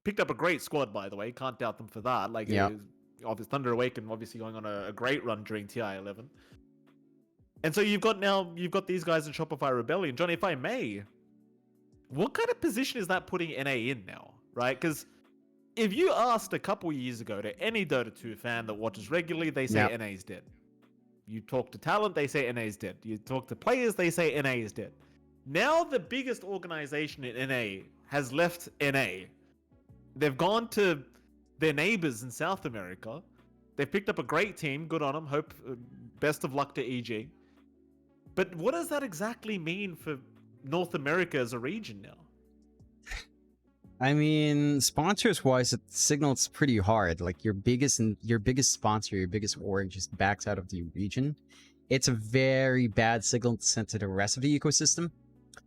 Picked up a great squad, by the way. Can't doubt them for that. Like, obviously Thunder Awaken obviously going on a great run during TI11. And so you've got these guys in Shopify Rebellion. Johnny, if I may, what kind of position is that putting NA in now, right? Because if you asked a couple years ago to any Dota 2 fan that watches regularly, they say NA is dead. You talk to talent, they say NA is dead. You talk to players, they say NA is dead. Now the biggest organization in NA has left NA. They've gone to their neighbors in South America. They've picked up a great team. Good on them. Hope best of luck to EG. But what does that exactly mean for North America as a region now? I mean, sponsors wise, it signals pretty hard. Like your biggest sponsor, your biggest org just backs out of the region. It's a very bad signal to send to the rest of the ecosystem.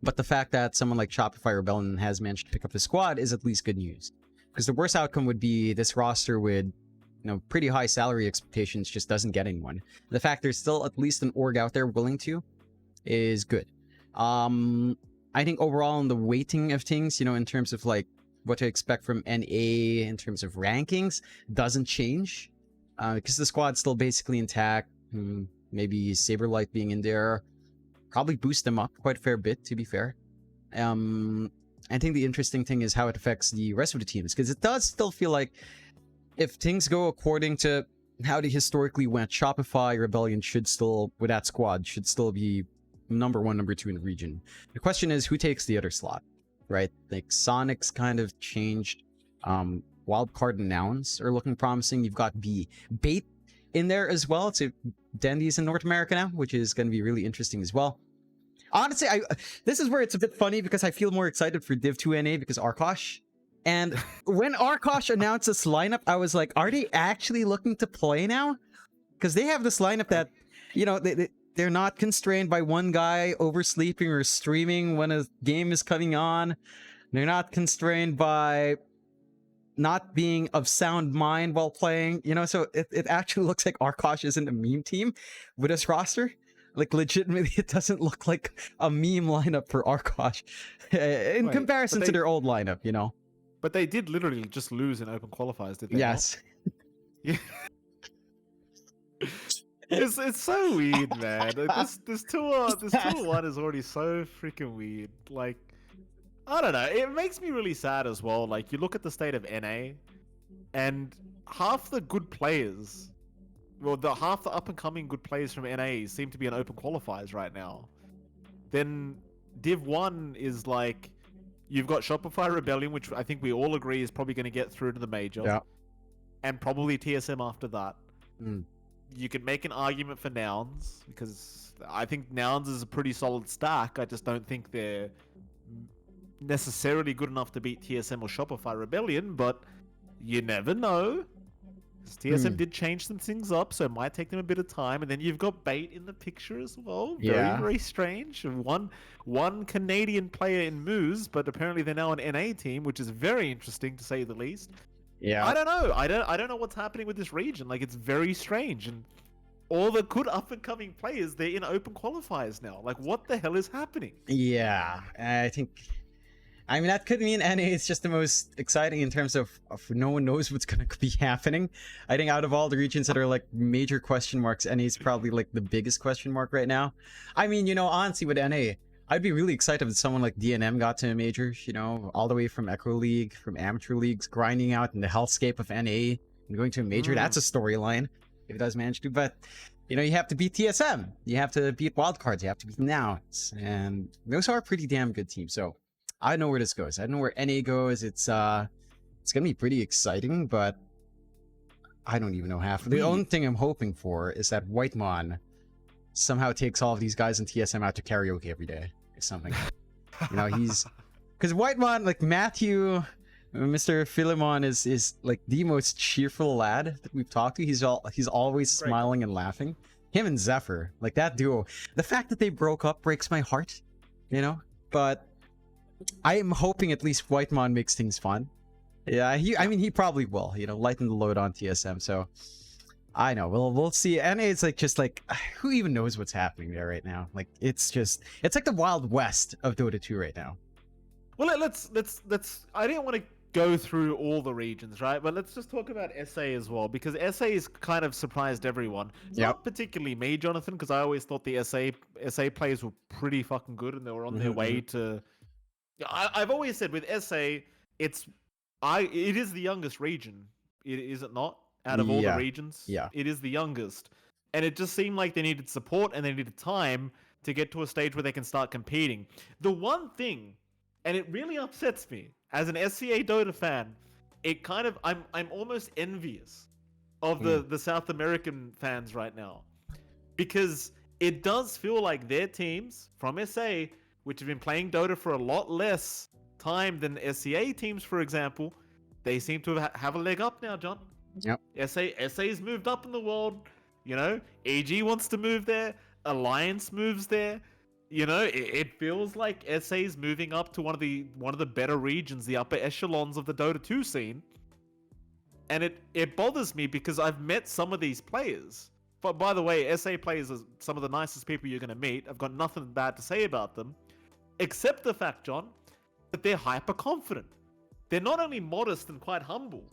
But the fact that someone like Shopify Rebellion has managed to pick up the squad is at least good news. Because the worst outcome would be this roster with, you know, pretty high salary expectations just doesn't get anyone. The fact there's still at least an org out there willing to is good. I think overall in the weighting of things, you know, in terms of like what to expect from NA in terms of rankings doesn't change. Because the squad's still basically intact. Maybe Saberlight being in there probably boost them up quite a fair bit, to be fair. I think the interesting thing is how it affects the rest of the teams, because it does still feel like if things go according to how they historically went, Shopify Rebellion should still, with that squad, should still be number 1, number 2 in the region. The question is, who takes the other slot, right? Like, Sonic's kind of changed. Wildcard and Nouns are looking promising. You've got Bait in there as well. It's Dandy's in North America now, which is going to be really interesting as well. Honestly, this is where it's a bit funny because I feel more excited for Div 2 NA because Arkosh. And when Arkosh announced this lineup, I was like, are they actually looking to play now? Because they have this lineup that, you know, they're not constrained by one guy oversleeping or streaming when a game is coming on. They're not constrained by not being of sound mind while playing, you know, so it actually looks like Arkosh isn't a meme team with this roster. Like, legitimately, it doesn't look like a meme lineup for Arkosh in comparison to their old lineup, you know? But they did literally just lose in open qualifiers, did they? Yes. Yeah. It's so weird, man. This tour 1 is already so freaking weird. Like, I don't know. It makes me really sad as well. Like, you look at the state of NA, and half the good players, half the up and coming good players from NA seem to be in open qualifiers right now. Then Div 1 is like you've got Shopify Rebellion, which I think we all agree is probably going to get through to the major, Yeah. and probably TSM after that. Mm. You could make an argument for Nouns because I think Nouns is a pretty solid stack. I just don't think they're necessarily good enough to beat TSM or Shopify Rebellion, but you never know. TSM Mm. did change some things up, so it might take them a bit of time. And then you've got Bait in the picture as well. Very, Yeah. very strange. One Canadian player in Moose, but apparently they're now an NA team, which is very interesting to say the least. Yeah. I don't know. I don't know what's happening with this region. Like, it's very strange. And all the good up and coming players, they're in open qualifiers now. Like, what the hell is happening? Yeah. I mean, that could mean NA is just the most exciting in terms of no one knows what's going to be happening. I think out of all the regions that are like major question marks, NA is probably like the biggest question mark right now. I mean, honestly, with NA, I'd be really excited if someone like DNM got to a major, all the way from Echo League, from amateur leagues, grinding out in the hellscape of NA and going to a major. That's a storyline if it does manage to. But, you have to beat TSM. You have to beat Wildcards. You have to beat Nouns. And those are a pretty damn good teams. So I know where this goes. I know where NA goes. It's gonna be pretty exciting, but I don't even know half. The only thing I'm hoping for is that Whitemon somehow takes all of these guys in TSM out to karaoke every day or something. He's because Whitemon, like Matthew, Mr. Philemon is like the most cheerful lad that we've talked to. He's always smiling and laughing. Him and Zephyr, like that duo. The fact that they broke up breaks my heart, but I am hoping at least Whitemon makes things fun. Yeah, he probably will, lighten the load on TSM. So I know we'll see. And it's just like who even knows what's happening there right now? Like it's like the Wild West of Dota 2 right now. Well, let's. I didn't want to go through all the regions, right? But let's just talk about SA as well, because SA has kind of surprised everyone. Not particularly me, Jonathan, because I always thought the SA players were pretty fucking good and they were on their way to. I've always said with SA, it is the youngest region. Is it not? Out of all the regions, it is the youngest, and it just seemed like they needed support and they needed time to get to a stage where they can start competing. The one thing, and it really upsets me as an SCA Dota fan, I'm almost envious of the South American fans right now, because it does feel like their teams from SA, which have been playing Dota for a lot less time than SCA teams, for example, they seem to have a leg up now, John. Yep. SA's moved up in the world. EG wants to move there. Alliance moves there. It feels like SA's moving up to one of the better regions, the upper echelons of the Dota 2 scene. And it bothers me because I've met some of these players. But by the way, SA players are some of the nicest people you're going to meet. I've got nothing bad to say about them, except the fact, John, that they're hyper confident. They're not only modest and quite humble,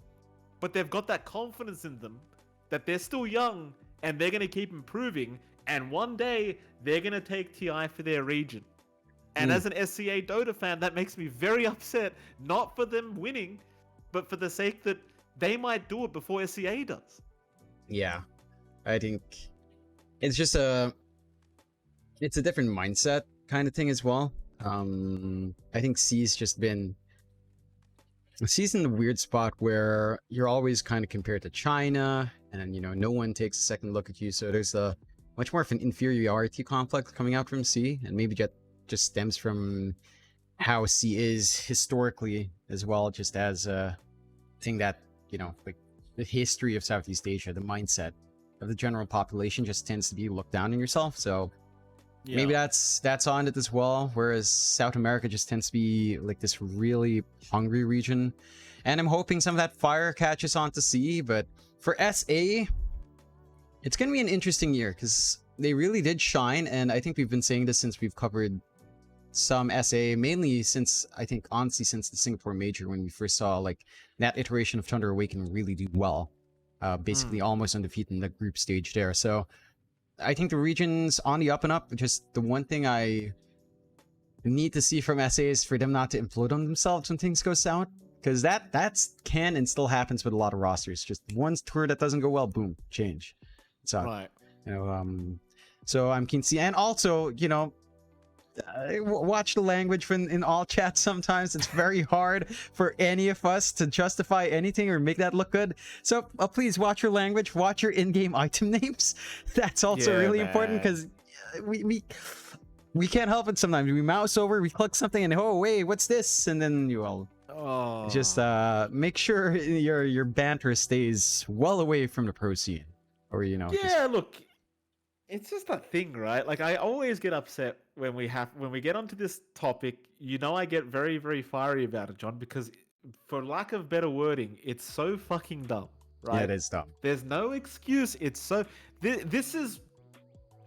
but they've got that confidence in them that they're still young and they're going to keep improving, and one day they're going to take TI for their region. And as an SCA Dota fan, that makes me very upset, not for them winning, but for the sake that they might do it before SCA does. Yeah, I think it's just a different mindset kind of thing as well. I think C's in the weird spot where you're always kind of compared to China, and no one takes a second look at you. So there's a much more of an inferiority complex coming out from C, and maybe that just stems from how C is historically as well, just as a thing that like the history of Southeast Asia, the mindset of the general population just tends to be look down on yourself. So maybe that's on it as well, whereas South America just tends to be like this really hungry region, and I'm hoping some of that fire catches on to C. But for SA, it's gonna be an interesting year because they really did shine, and I think we've been saying this since we've covered some SA, mainly since since the Singapore Major, when we first saw like that iteration of Thunder Awaken really do well, basically almost undefeated in the group stage there. So I think the region's on the up and up. Just the one thing I need to see from SA is for them not to implode on themselves when things go south, because that can and still happens with a lot of rosters. Just one tour that doesn't go well, boom, change. So Right. so I'm keen to see, and also watch the language in all chats. Sometimes it's very hard for any of us to justify anything or make that look good. So please watch your language, watch your in-game item names. That's also Yeah, really important man. because we can't help it sometimes. We mouse over, we click something, and oh wait, what's this? And then you all just Oh. make sure your banter stays well away from the pro scene, or just Yeah, look, it's just that thing, right? Like I always get upset when we get onto this topic. You know, I get very very fiery about it, John, because for lack of better wording, it's so fucking dumb, yeah, it right? is dumb. There's no excuse. It's so this is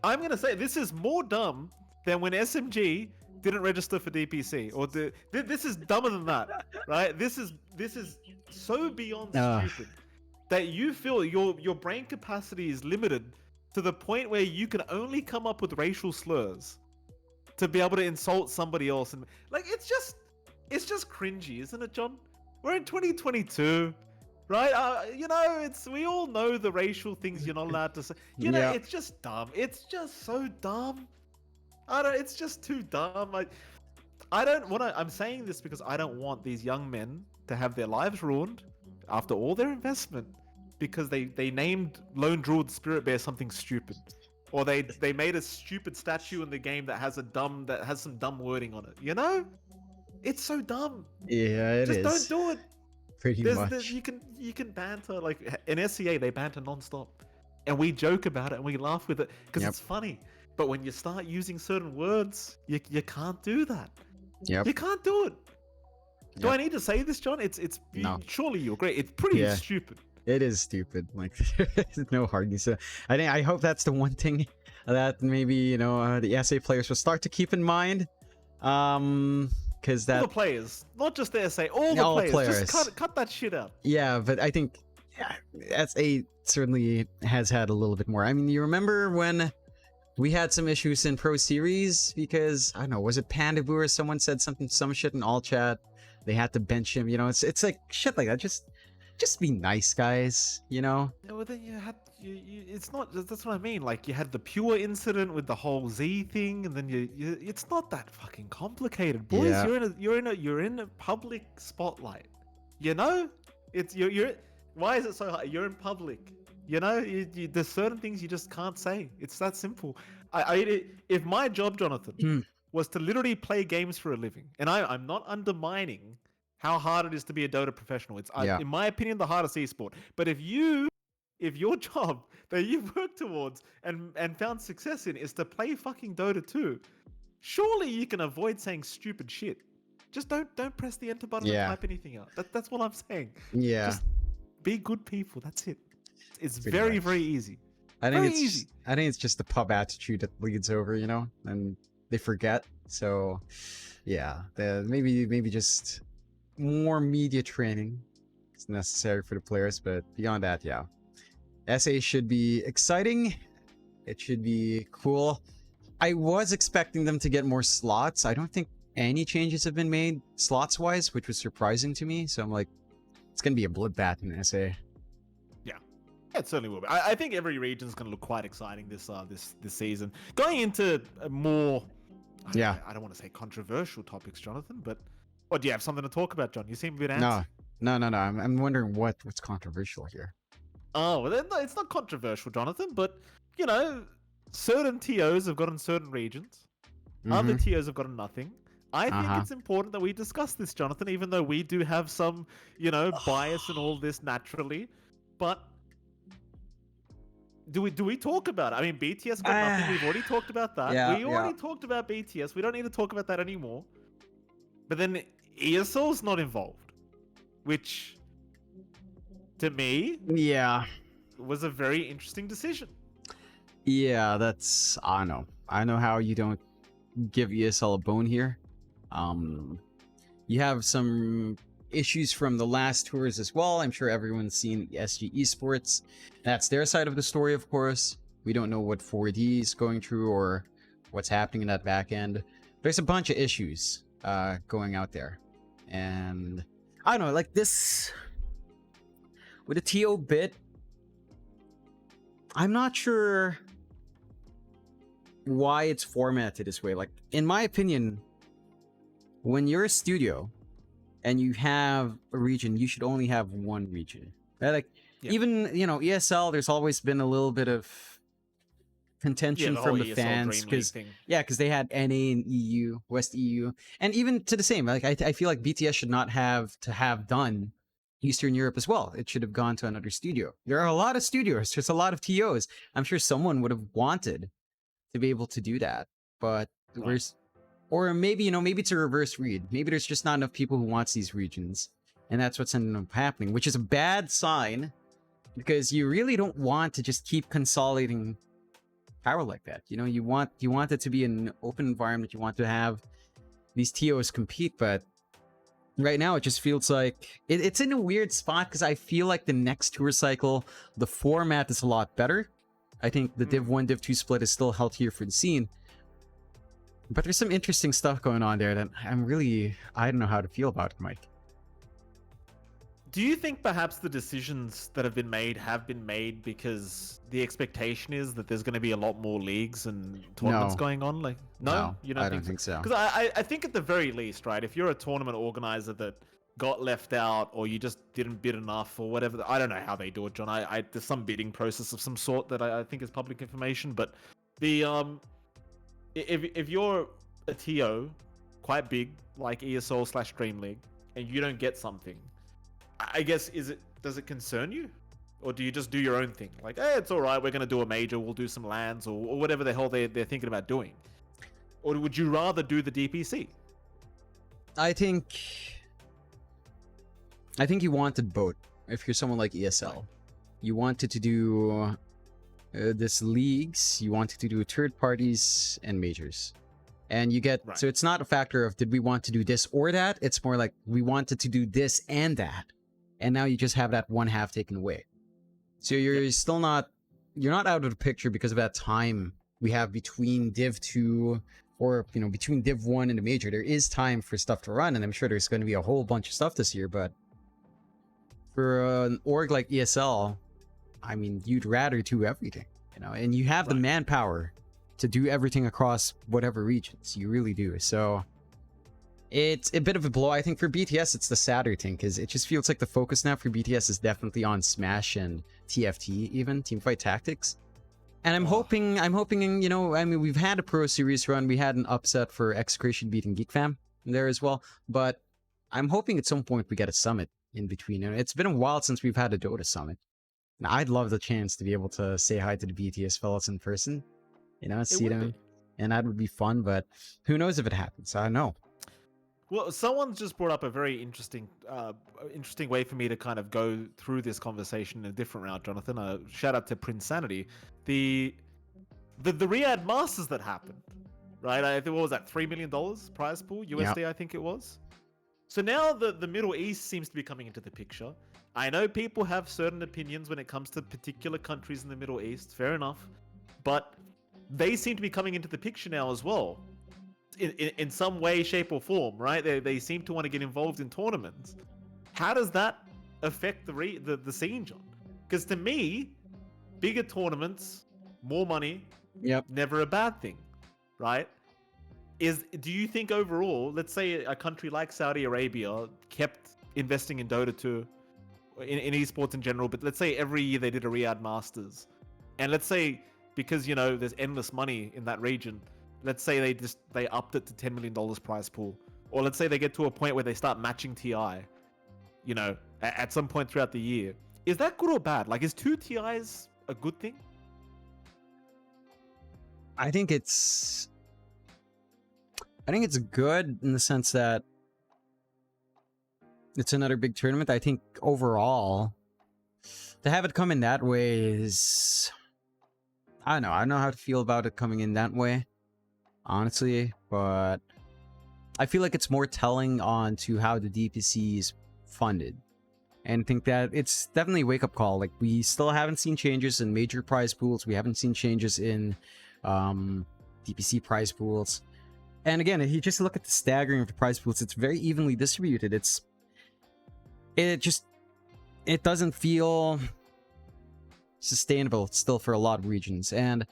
I'm gonna say this is more dumb than when SMG didn't register for DPC, or this is dumber than that, right? This is so beyond Uh, stupid that you feel your brain capacity is limited to the point where you can only come up with racial slurs to be able to insult somebody else, and like it's just cringy, isn't it, John? We're in 2022. Right, it's we all know the racial things you're not allowed to say. yeah, It's just dumb. It's just so dumb. I don't. It's just too dumb. I don't want to. I'm saying this because I don't want these young men to have their lives ruined after all their investment because they named Lone Druid Spirit Bear something stupid, or they made a stupid statue in the game that has some dumb wording on it. It's so dumb. yeah, it Just don't is do it. pretty much. You can banter like in SCA they banter nonstop, and we joke about it and we laugh with it because Yep. it's funny. But when you start using certain words, you can't do that. Yep. You can't do it. Do Yep. I need to say this, John? No. Surely you agree. It's pretty Yeah. stupid. It is stupid. Like, there's no hardness. I hope that's the one thing that maybe the SA players will start to keep in mind. Because All that the players, not just the SA, all the all players. Just players. cut that shit out. Yeah, but I think SA certainly has had a little bit more. I mean, you remember when we had some issues in Pro Series because I don't know, was it Pandaboo or someone said some shit in all chat? They had to bench him. It's like shit like that. Just be nice, guys. Yeah, well, then you had it's not. That's what I mean. Like you had the pure incident with the whole Z thing, and then it's not that fucking complicated, boys. Yeah. You're in a public spotlight. It's you're. Why is it so hard? You're in public. There's certain things you just can't say. It's that simple. If my job, Jonathan, Hmm. was to literally play games for a living, and I'm not undermining how hard it is to be a Dota professional. It's, Yeah. in my opinion, the hardest esport. But if your job that you've worked towards and found success in is to play fucking Dota 2, surely you can avoid saying stupid shit. Just don't press the enter button Yeah. and type anything out. That's what I'm saying. Yeah. Just be good people. That's it. It's Pretty very much. very easy. I think Very it's easy. I think it's just the pub attitude that bleeds over, and they forget. So, yeah, maybe just more media training is necessary for the players, but beyond that, yeah, SA should be exciting. It should be cool. I was expecting them to get more slots. I don't think any changes have been made slots wise, which was surprising to me. So I'm like, it's gonna be a bloodbath in SA. Yeah, it certainly will be. I think every region is going to look quite exciting this season. Going into a more, Yeah. I don't want to say controversial topics, Jonathan, but do you have something to talk about, John? You seem a bit No, antsy. no. I'm wondering what's controversial here. Oh, well, no, it's not controversial, Jonathan, but certain TOs have gotten certain regions. Other Mhm. TOs have gotten nothing. I think Uh-huh. it's important that we discuss this, Jonathan, even though we do have some, bias in all this naturally. But do we talk about it? I mean, BTS got nothing. We've already talked about that. Yeah, We already talked about BTS. We don't need to talk about that anymore. But then ESL's not involved, which to me Yeah. was a very interesting decision. Yeah, I know how you don't give ESL a bone here. You have some issues from the last tours as well. I'm sure everyone's seen SG Esports. That's their side of the story, of course. We don't know what 4D is going through or what's happening in that back end. There's a bunch of issues going out there. And I don't know, like this with a TO bit, I'm not sure why it's formatted this way. Like, in my opinion, when you're a studio and you have a region, you should only have one region. Right? Like, Yeah. even, ESL, there's always been a little bit of Yeah, contention the whole from the ESL fans Dream League because thing. they had NA and EU, West EU, and even to the same. Like, I feel like BTS should not have done Eastern Europe as well. It should have gone to another studio. There are a lot of studios. There's a lot of TOs. I'm sure someone would have wanted to be able to do that, but Right. where's, or maybe maybe it's a reverse read. Maybe there's just not enough people who wants these regions, and that's what's ended up happening, which is a bad sign because you really don't want to just keep consolidating power like that. You want it to be an open environment. You want to have these TOs compete, but right now it just feels like it's in a weird spot because I feel like the next tour cycle, the format is a lot better. I think the Div 1, Div 2 split is still healthier for the scene. But there's some interesting stuff going on there that I don't know how to feel about it, Mike. Do you think perhaps the decisions that have been made because the expectation is that there's going to be a lot more leagues and tournaments No. going on? Like, no, you don't I don't think so. Because I think at the very least, right, if you're a tournament organizer that got left out or you just didn't bid enough or whatever, I don't know how they do it, John. There's some bidding process of some sort that I think is public information, but the if you're a TO quite big like ESL/Dream League and you don't get something, I guess does it concern you? Or do you just do your own thing? Like, hey, it's all right, we're going to do a major, we'll do some lands or whatever the hell they're thinking about doing. Or would you rather do the DPC? I think you wanted both. If you're someone like ESL, you wanted to do this leagues, you wanted to do third parties and majors. And you get, so it's not a factor of did we want to do this or that, it's more like we wanted to do this and that. And now you just have that one half taken away. So you're still not, you're not out of the picture because of that time we have between Div 2 or, between Div 1 and the major. There is time for stuff to run, and I'm sure there's going to be a whole bunch of stuff this year, but for an org like ESL, I mean, you'd rather do everything, and you have the manpower to do everything across whatever regions. You really do. So it's a bit of a blow. I think for BTS, it's the sadder thing because it just feels like the focus now for BTS is definitely on Smash and TFT, even Teamfight Tactics. And I'm hoping, I mean, we've had a Pro Series run. We had an upset for Execration beating Geek Fam there as well. But I'm hoping at some point we get a summit in between. And it's been a while since we've had a Dota summit. Now, I'd love the chance to be able to say hi to the BTS fellas in person, see them. And that would be fun, but who knows if it happens? I don't know. Well, someone just brought up a very interesting way for me to kind of go through this conversation in a different route, Jonathan. Shout out to Prince Sanity. The Riyadh Masters that happened, right? I think, what was that, $3 million prize pool, USD, I think it was. So now the Middle East seems to be coming into the picture. I know people have certain opinions when it comes to particular countries in the Middle East, fair enough. But they seem to be coming into the picture now as well. In some way, shape, or form, right? They seem to want to get involved in tournaments. How does that affect the scene, John? Because to me, bigger tournaments, more money, never a bad thing, right? Do you think overall, let's say a country like Saudi Arabia kept investing in Dota 2, in esports in general, but let's say every year they did a Riyadh Masters, and let's say because there's endless money in that region. Let's say they upped it to $10 million prize pool. Or let's say they get to a point where they start matching TI, at some point throughout the year. Is that good or bad? Like, is 2 TIs a good thing? I think it's good in the sense that it's another big tournament. I think overall, to have it come in that way is, I don't know. I don't know how to feel about it coming in that way, honestly, but I feel like it's more telling on to how the DPC is funded. And I think that it's definitely a wake-up call. Like, we still haven't seen changes in major prize pools. We haven't seen changes in DPC prize pools. And again, if you just look at the staggering of the prize pools, it's very evenly distributed. It doesn't feel sustainable still for a lot of regions. And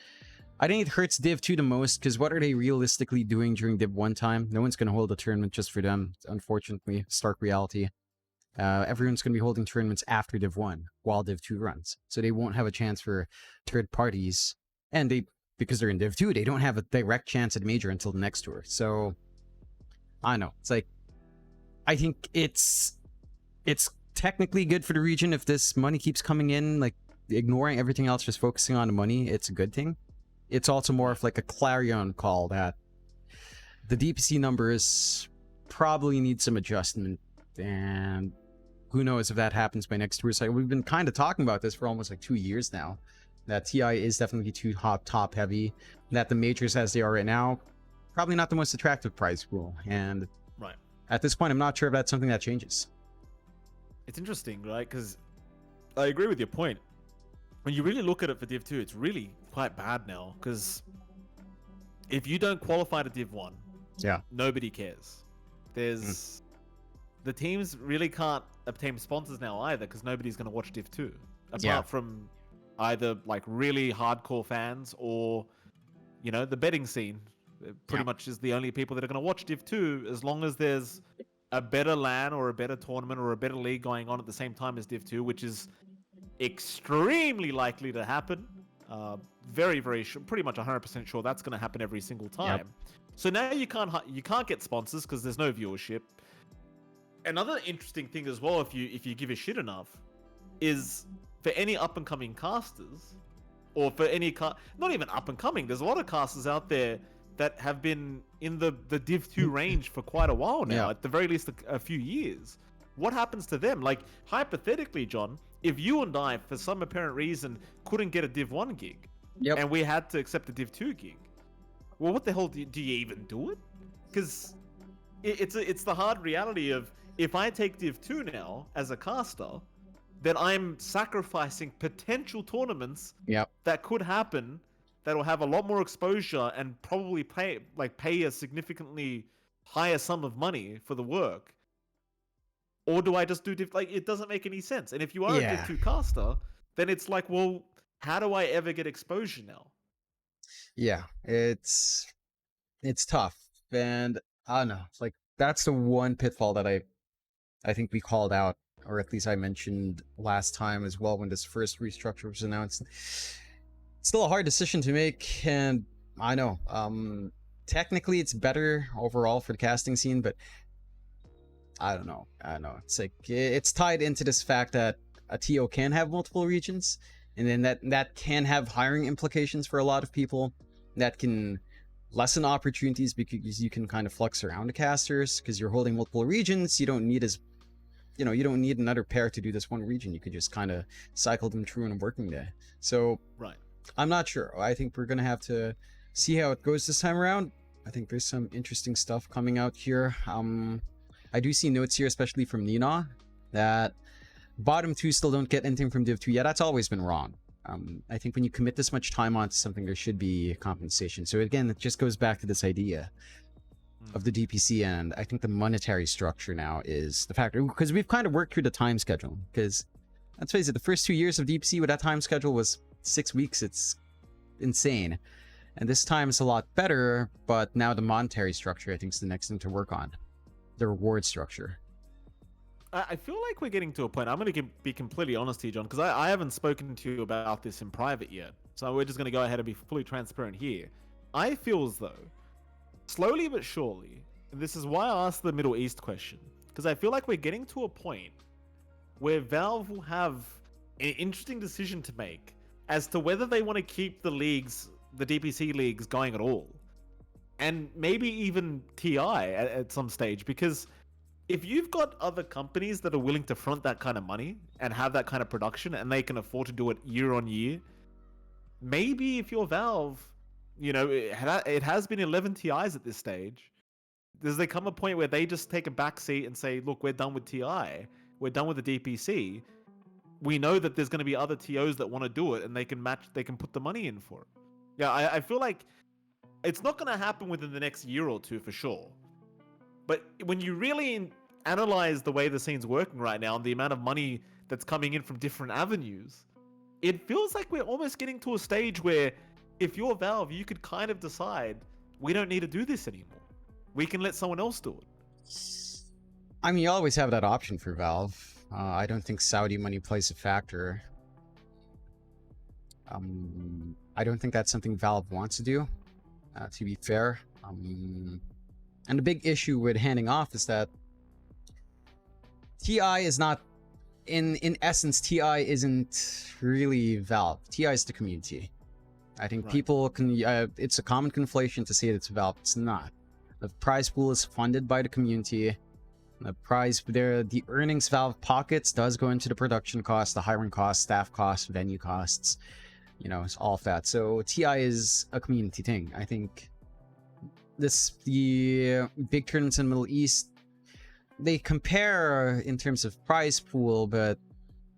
I think it hurts Div 2 the most because what are they realistically doing during Div 1 time? No one's going to hold a tournament just for them, unfortunately. Stark reality. Everyone's going to be holding tournaments after Div 1 while Div 2 runs. So they won't have a chance for third parties. And because they're in Div 2, they don't have a direct chance at Major until the next tour. So, I don't know. It's like, I think it's technically good for the region if this money keeps coming in, like ignoring everything else, just focusing on the money. It's a good thing. It's also more of like a clarion call that the DPC numbers probably need some adjustment, and who knows if that happens by next tour cycle. We've been kind of talking about this for almost like 2 years now, that TI is definitely too top heavy, that the majors as they are right now, probably not the most attractive prize pool, and Right. at this point I'm not sure if that's something that changes. It's interesting, right? Because I agree with your point. When you really look at it for Div 2, it's really quite bad now. Because if you don't qualify to Div 1, Yeah. nobody cares. There's the teams really can't obtain sponsors now either, because nobody's going to watch Div 2 apart from either like really hardcore fans or the betting scene. Pretty much is the only people that are going to watch Div 2, as long as there's a better LAN or a better tournament or a better league going on at the same time as Div 2, which is extremely likely to happen. Very, very sure, pretty much 100% sure that's going to happen every single time. So now you can't get sponsors because there's no viewership. Another interesting thing as well, if you give a shit enough, is for any up and coming casters, or for any not even up and coming. There's a lot of casters out there that have been in the Div 2 range for quite a while now, at the very least a few years. What happens to them? Like, hypothetically, John, if you and I, for some apparent reason, couldn't get a Div 1 gig, and we had to accept a Div 2 gig, well, what the hell do you even do it? Because it's the hard reality of, if I take Div 2 now as a caster, then I'm sacrificing potential tournaments that could happen, that'll have a lot more exposure and probably pay a significantly higher sum of money for the work. Or do I just do Div? Like, it doesn't make any sense. And if you are a Div 2 caster, then it's like, well, how do I ever get exposure now? Yeah, it's tough, and I don't know. Like, that's the one pitfall that I think we called out, or at least I mentioned last time as well when this first restructure was announced. It's still a hard decision to make, and I know technically it's better overall for the casting scene, but I don't know. It's like, it's tied into this fact that a TO can have multiple regions, and then that can have hiring implications for a lot of people. That can lessen opportunities because you can kind of flux around the casters because you're holding multiple regions. You don't need you don't need another pair to do this one region. You could just kind of cycle them through in a working day. So I'm not sure. I think we're gonna have to see how it goes this time around. I think there's some interesting stuff coming out here. I do see notes here, especially from Nina, that bottom two still don't get anything from Div 2. Yeah, that's always been wrong. I think when you commit this much time onto something, there should be compensation. So again, it just goes back to this idea of the DPC, and I think the monetary structure now is the factor, because we've kind of worked through the time schedule. Because let's face it, the first 2 years of DPC with that time schedule was 6 weeks. It's insane. And this time it's a lot better, but now the monetary structure, I think, is the next thing to work on. The reward structure. I feel like we're getting to a point. I'm going to be completely honest here, John, because I haven't spoken to you about this in private yet. So we're just going to go ahead and be fully transparent here. I feel as though, slowly but surely, and this is why I asked the Middle East question, because I feel like we're getting to a point where Valve will have an interesting decision to make as to whether they want to keep the leagues, the DPC leagues, going at all. And maybe even TI at some stage, because if you've got other companies that are willing to front that kind of money and have that kind of production, and they can afford to do it year on year, maybe if you're Valve, it has been 11 TIs at this stage. Does there come a point where they just take a back seat and say, look, we're done with TI, we're done with the DPC. We know that there's going to be other TOs that want to do it, and they can put the money in for it. Yeah, I feel like it's not going to happen within the next year or two for sure. But when you really analyze the way the scene's working right now and the amount of money that's coming in from different avenues, it feels like we're almost getting to a stage where if you're Valve, you could kind of decide we don't need to do this anymore. We can let someone else do it. I mean, you always have that option for Valve. I don't think Saudi money plays a factor. I don't think that's something Valve wants to do, to be fair. And the big issue with handing off is that TI is not, in essence, TI isn't really Valve. TI is the community. I think Right. people can, it's a common conflation to say that it's Valve. It's not. The prize pool is funded by the community. The earnings Valve pockets does go into the production costs, the hiring costs, staff costs, venue costs, it's all of that. So TI is a community thing. I think the big tournaments in the Middle East, they compare in terms of prize pool, but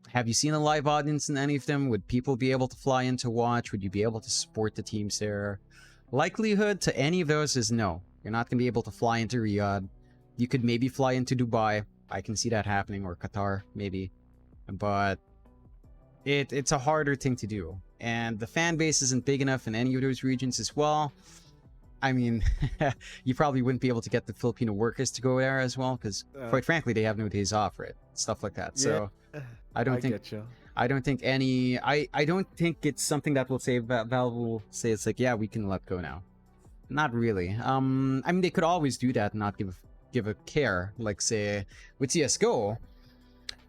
have you seen a live audience in any of them? Would people be able to fly in to watch? Would you be able to support the teams there? Likelihood to any of those is no. You're not going to be able to fly into Riyadh. You could maybe fly into Dubai. I can see that happening, or Qatar, maybe. But it's a harder thing to do. And the fan base isn't big enough in any of those regions as well. I mean, you probably wouldn't be able to get the Filipino workers to go there as well, because quite frankly, they have no days off, right? Stuff like that. So I don't think it's something that will say Valve will say it's like, yeah, we can let go now. Not really. I mean, they could always do that and not give a care, like say with CS:GO.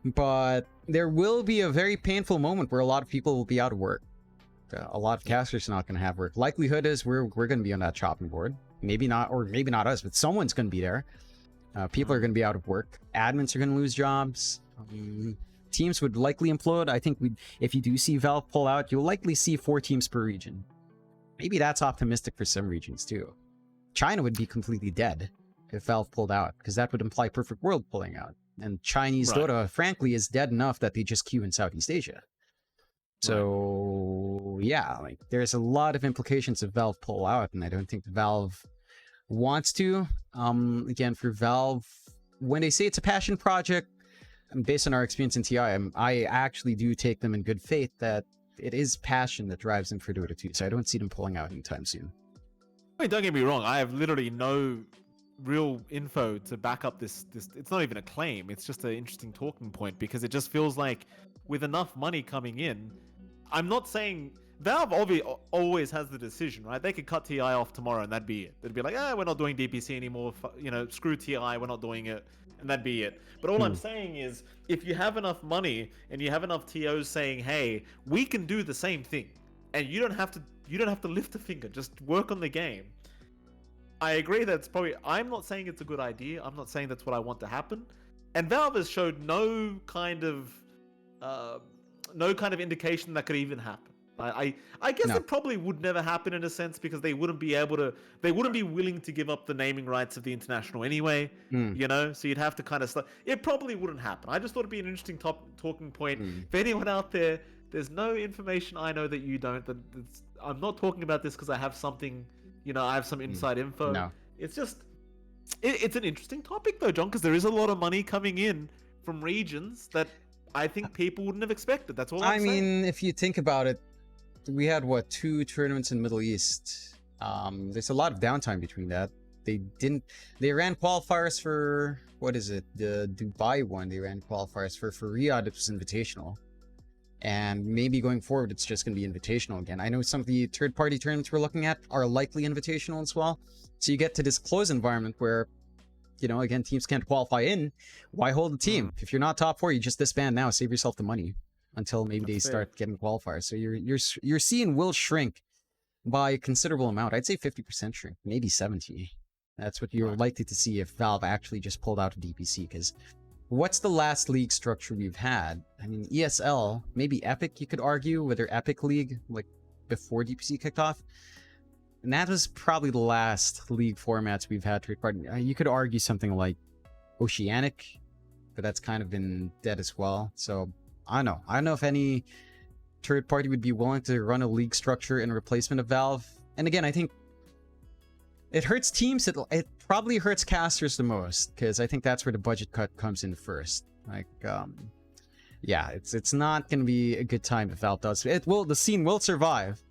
But there will be a very painful moment where a lot of people will be out of work. A lot of casters are not going to have work. Likelihood is we're going to be on that chopping board. Maybe not, or maybe not us, but someone's going to be there. People are going to be out of work. Admins are going to lose jobs. Teams would likely implode. I think if you do see Valve pull out, you'll likely see 4 teams per region. Maybe that's optimistic for some regions too. China would be completely dead if Valve pulled out, because that would imply Perfect World pulling out. And Chinese Dota, frankly, is dead enough that they just queue in Southeast Asia. So yeah, like there's a lot of implications if Valve pull out, and I don't think Valve wants to. Again, for Valve, when they say it's a passion project, based on our experience in TI, I actually do take them in good faith that it is passion that drives them for Dota 2. So I don't see them pulling out anytime soon. I mean, don't get me wrong. I have literally no real info to back up this. It's not even a claim. It's just an interesting talking point, because it just feels like with enough money coming in, I'm not saying Valve always has the decision, right? They could cut TI off tomorrow and that'd be it. They'd be like, we're not doing DPC anymore. Screw TI, we're not doing it, and that'd be it. But all I'm saying is, if you have enough money and you have enough TOs saying, hey, we can do the same thing, and you don't have to lift a finger, just work on the game. I agree that I'm not saying it's a good idea. I'm not saying that's what I want to happen. And Valve has showed no kind of indication that could even happen. I guess it probably would never happen in a sense, because they wouldn't be willing to give up the naming rights of the international anyway, so you'd have to kind of it probably wouldn't happen. I just thought it'd be an interesting talking point. If anyone out there's no information I know that you don't, I'm not talking about this because I have something, I have some inside info. No. It's just it's an interesting topic though, John, because there is a lot of money coming in from regions that I think people wouldn't have expected. That's all I'm saying. I mean, if you think about it, we had 2 tournaments in Middle East. There's a lot of downtime between that. They ran qualifiers for, what is it, the Dubai one. They ran qualifiers for Riyadh. It was invitational, and maybe going forward it's just going to be invitational again. I know some of the third-party tournaments we're looking at are likely invitational as well, so you get to this closed environment where, again, teams can't qualify in. Why hold a team? If you're not top 4, you just disband now, save yourself the money until maybe they start getting qualifiers. So your scene will shrink by a considerable amount. I'd say 50% shrink, maybe 70. That's what you're likely to see if Valve actually just pulled out of DPC, because what's the last league structure we've had? I mean, ESL, maybe Epic, you could argue, whether Epic League, like before DPC kicked off. And that was probably the last league formats we've had third party. You could argue something like Oceanic, but that's kind of been dead as well. So I don't know if any third party would be willing to run a league structure in replacement of Valve. And again, I think it hurts teams. It probably hurts casters the most, because I think that's where the budget cut comes in first. Like, yeah, it's not going to be a good time if Valve does. The scene will survive,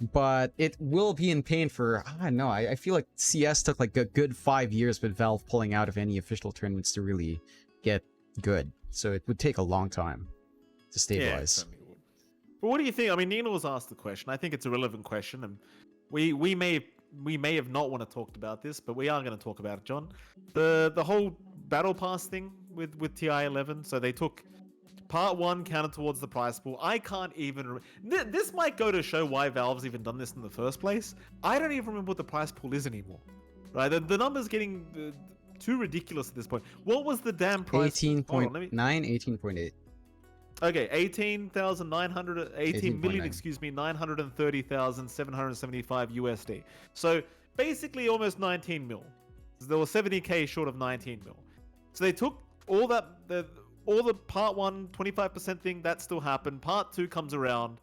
but it will be in pain for, I don't know, I feel like CS took like a good 5 years with Valve pulling out of any official tournaments to really get good. So it would take a long time to Yeah, it stabilize. certainly would. But what do you think? I mean, Nina was asked the question. I think it's a relevant question, and we may have not want to talk about this, but we are going to talk about it, John. The whole battle pass thing with TI 11. So they took part one counted towards the prize pool. I can't even. This might go to show why Valve's even done this in the first place. I don't even remember what the prize pool is anymore. Right, the number's getting too ridiculous at this point. What was the damn prize pool? Hold on, let 18.9, me. 18.8. Okay, 18,900, 18 million, 18.9. excuse me, 930,775 USD. So basically almost 19 mil. So there was 70k short of 19 mil. So they took all that, all the part one 25% thing, that still happened. Part two comes around.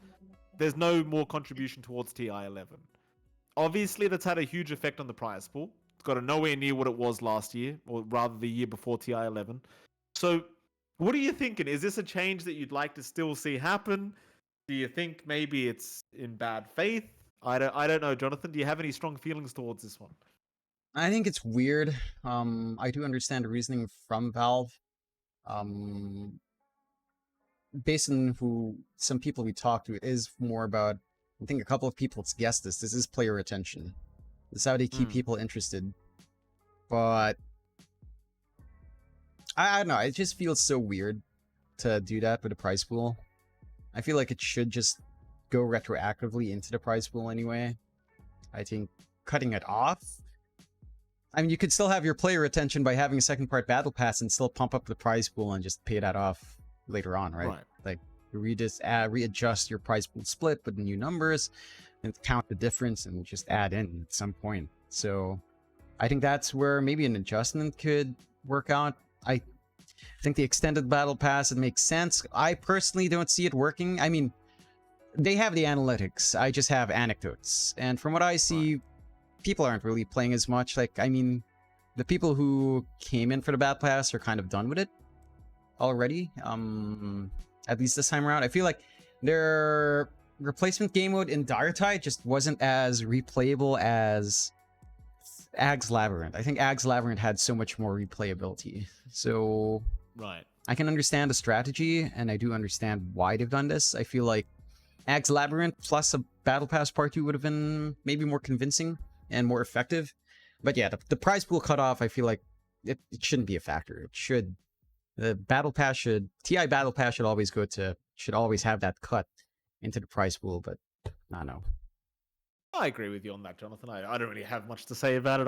There's no more contribution towards TI 11. Obviously, that's had a huge effect on the prize pool. It's got a nowhere near what it was last year, or rather the year before TI 11. So what are you thinking? Is this a change that you'd like to still see happen? Do you think maybe it's in bad faith? I don't know, Jonathan. Do you have any strong feelings towards this one? I think it's weird. I do understand the reasoning from Valve. Um, Based on who some people we talked to, it is more about. I think a couple of people guessed this. This is player retention. This is how they keep Hmm. people interested. But I don't know. It just feels so weird to do that with a prize pool. I feel like it should just go retroactively into the prize pool anyway. I think cutting it off. I mean, you could still have your player retention by having a second part battle pass and still pump up the prize pool and just pay that off later on, right? Right. Like readjust your prize pool split with new numbers and count the difference and just add in at some point. So I think that's where maybe an adjustment could work out. I think the extended battle pass, it makes sense. I personally don't see it working. I mean, they have the analytics. I just have anecdotes. And from what I see, Right. people aren't really playing as much. Like, I mean, the people who came in for the battle pass are kind of done with it already. At least this time around. I feel like their replacement game mode in Dire Tide just wasn't as replayable as Ag's Labyrinth. I think Ag's Labyrinth had so much more replayability. So Right. I can understand the strategy, and I do understand why they've done this. I feel like Ag's Labyrinth plus a Battle Pass Part 2 would have been maybe more convincing and more effective. But yeah, the prize pool cutoff, I feel like it shouldn't be a factor. It should. The Battle Pass should. TI Battle Pass should always have that cut into the prize pool, but I don't know. I agree with you on that, Jonathan. I don't really have much to say about it.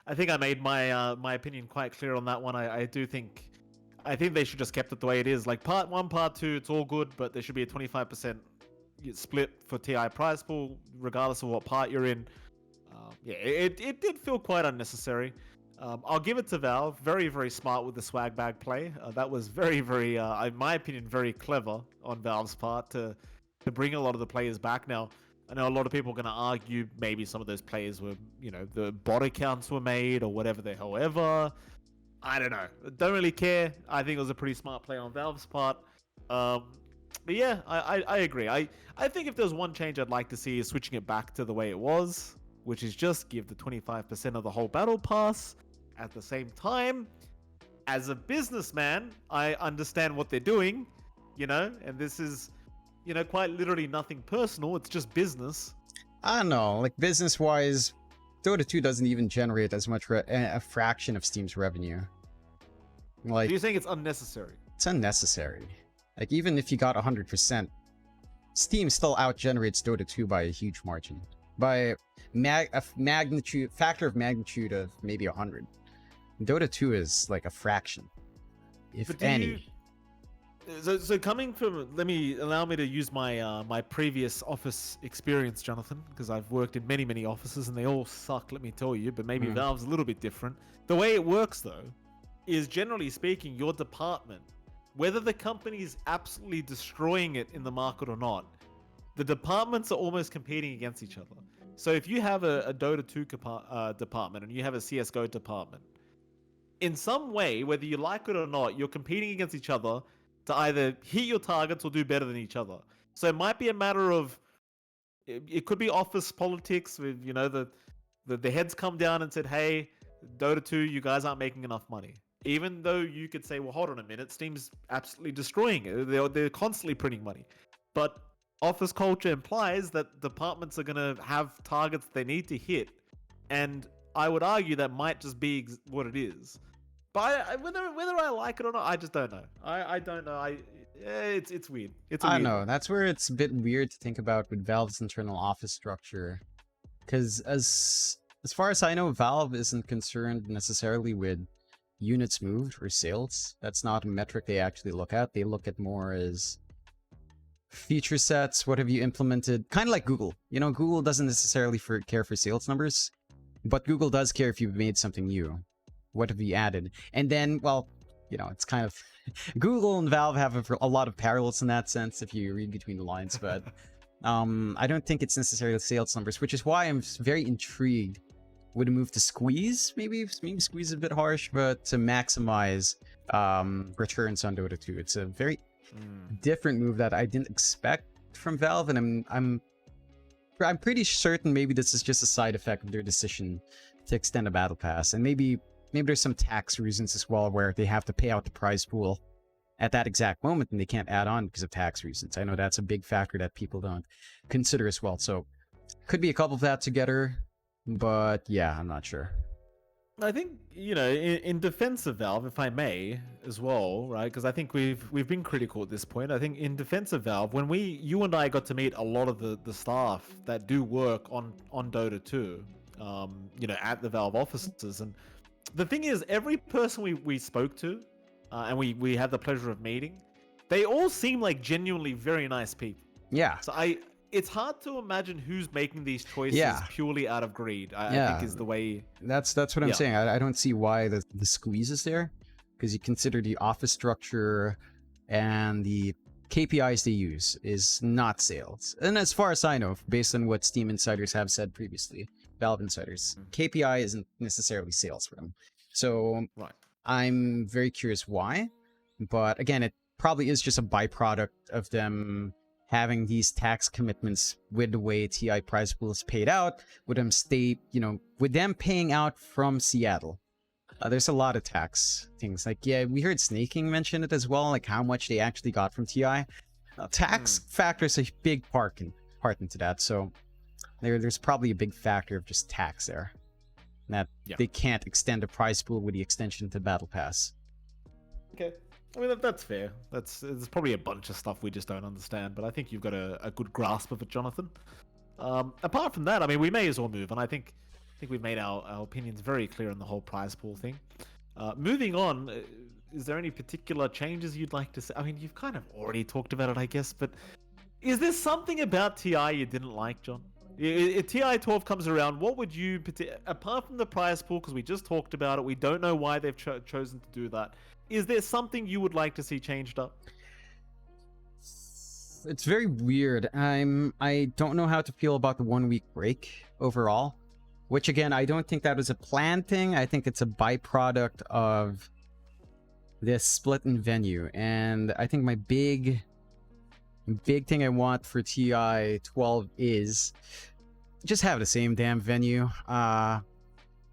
I think I made my opinion quite clear on that one. I think they should just kept it the way it is. Like part one, part two, it's all good, but there should be a 25% split for TI prize pool, regardless of what part you're in. Yeah, it did feel quite unnecessary. I'll give it to Valve. Very, very smart with the swag bag play. That was very, very, in my opinion, very clever on Valve's part to bring a lot of the players back. Now, I know a lot of people are going to argue maybe some of those players were, the bot accounts were made or whatever the hell ever. I don't know. Don't really care. I think it was a pretty smart play on Valve's part. But yeah, I agree. I think if there's one change I'd like to see is switching it back to the way it was, which is just give the 25% of the whole battle pass. At the same time, as a businessman, I understand what they're doing, and this is, quite literally nothing personal. It's just business. I don't know. Like business wise, Dota 2 doesn't even generate as much a fraction of Steam's revenue. Like Do you think it's unnecessary? it's unnecessary. Like even if you got 100%, Steam still out generates Dota 2 by a huge margin, by factor of magnitude of maybe 100. Dota 2 is like a fraction, if But any. so coming from, allow me to use my previous office experience, Jonathan, because I've worked in many offices and they all suck, let me tell you. But maybe Valve's a little bit different. The way it works though is, generally speaking, your department, whether the company is absolutely destroying it in the market or not, the departments are almost competing against each other. So if you have a Dota 2 department and you have a CS:GO department, in some way, whether you like it or not, you're competing against each other to either hit your targets or do better than each other. So it might be a matter of, it could be office politics with, you know, the heads come down and said, hey, Dota 2, you guys aren't making enough money. Even though you could say, well, hold on a minute, Steam's absolutely destroying it. They're constantly printing money. But office culture implies that departments are going to have targets they need to hit. And I would argue that might just be what it is. But whether I like it or not, I just don't know. I don't know. It's weird. It's a I weird know one. that's where it's a bit weird to think about with Valve's internal office structure, because as far as I know, Valve isn't concerned necessarily with units moved or sales. That's not a metric they actually look at. They look at more as feature sets. What have you implemented? Kind of like Google. You know, Google doesn't necessarily care for sales numbers, but Google does care if you've made something new. What have you added? And then, well, you know, it's kind of Google and Valve have a lot of parallels in that sense if you read between the lines, but I don't think it's necessarily sales numbers, which is why I'm very intrigued with a move to squeeze. Maybe squeeze is a bit harsh, but to maximize returns on Dota 2. It's a very different move that I didn't expect from Valve, and I'm pretty certain maybe this is just a side effect of their decision to extend a battle pass, and maybe there's some tax reasons as well where they have to pay out the prize pool at that exact moment and they can't add on because of tax reasons. I know that's a big factor that people don't consider as well. So could be a couple of that together, but yeah, I'm not sure. I think, you know, in defense of Valve, if I may, as well, right? Because I think we've been critical at this point. I think in defense of Valve, when you and I got to meet a lot of the staff that do work on Dota 2, you know, at the Valve offices, and the thing is, every person we spoke to, and we had the pleasure of meeting, they all seem like genuinely very nice people. Yeah. So it's hard to imagine who's making these choices purely out of greed. I think is the way. That's what I'm saying. I don't see why the squeeze is there, because you consider the office structure and the KPIs they use is not sales. And as far as I know, based on what Steam insiders have said previously, Valve insiders, KPI isn't necessarily sales for them. So I'm very curious why. But again, it probably is just a byproduct of them having these tax commitments with the way TI prize pool is paid out, with them paying out from Seattle. There's a lot of tax things. Like, yeah, we heard Snaking mention it as well, like how much they actually got from TI. Tax factors a big part into that. So there's probably a big factor of just tax there. That they can't extend the prize pool with the extension to Battle Pass. Okay. I mean, that's fair. There's probably a bunch of stuff we just don't understand, but I think you've got a good grasp of it, Jonathan. Apart from that, I mean, we may as well move, and I think we've made our opinions very clear on the whole prize pool thing. Moving on, is there any particular changes you'd like to say? I mean, you've kind of already talked about it, I guess, but is there something about TI you didn't like, John? If TI 12 comes around, what would you, apart from the prize pool, because we just talked about it, we don't know why they've chosen to do that. Is there something you would like to see changed up? It's very weird. I don't know how to feel about the 1 week break overall, which again, I don't think that was a planned thing. I think it's a byproduct of this split in venue. And I think my big thing I want for TI 12 is just have the same damn venue.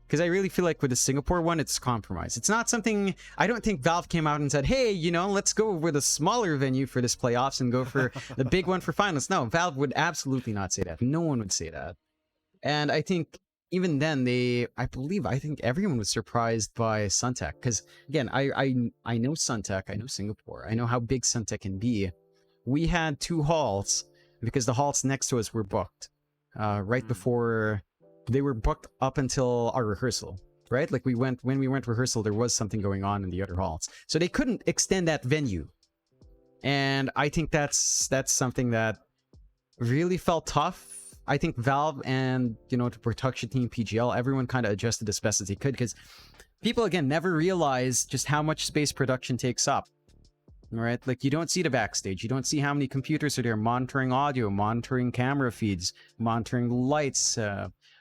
Because I really feel like with the Singapore one, it's compromised. It's not something... I don't think Valve came out and said, hey, you know, let's go with a smaller venue for this playoffs and go for the big one for finals. No, Valve would absolutely not say that. No one would say that. And I think even then, I think everyone was surprised by Suntech. Because, again, I know Suntech, I know Singapore, I know how big Suntech can be. We had 2 halls because the halls next to us were booked right before... They were booked up until our rehearsal, right? Like when we went rehearsal, there was something going on in the other halls. So they couldn't extend that venue. And I think that's something that really felt tough. I think Valve and, you know, the production team, PGL, everyone kind of adjusted as best as they could, because people, again, never realize just how much space production takes up. Right? Like, you don't see the backstage. You don't see how many computers are there monitoring audio, monitoring camera feeds, monitoring lights,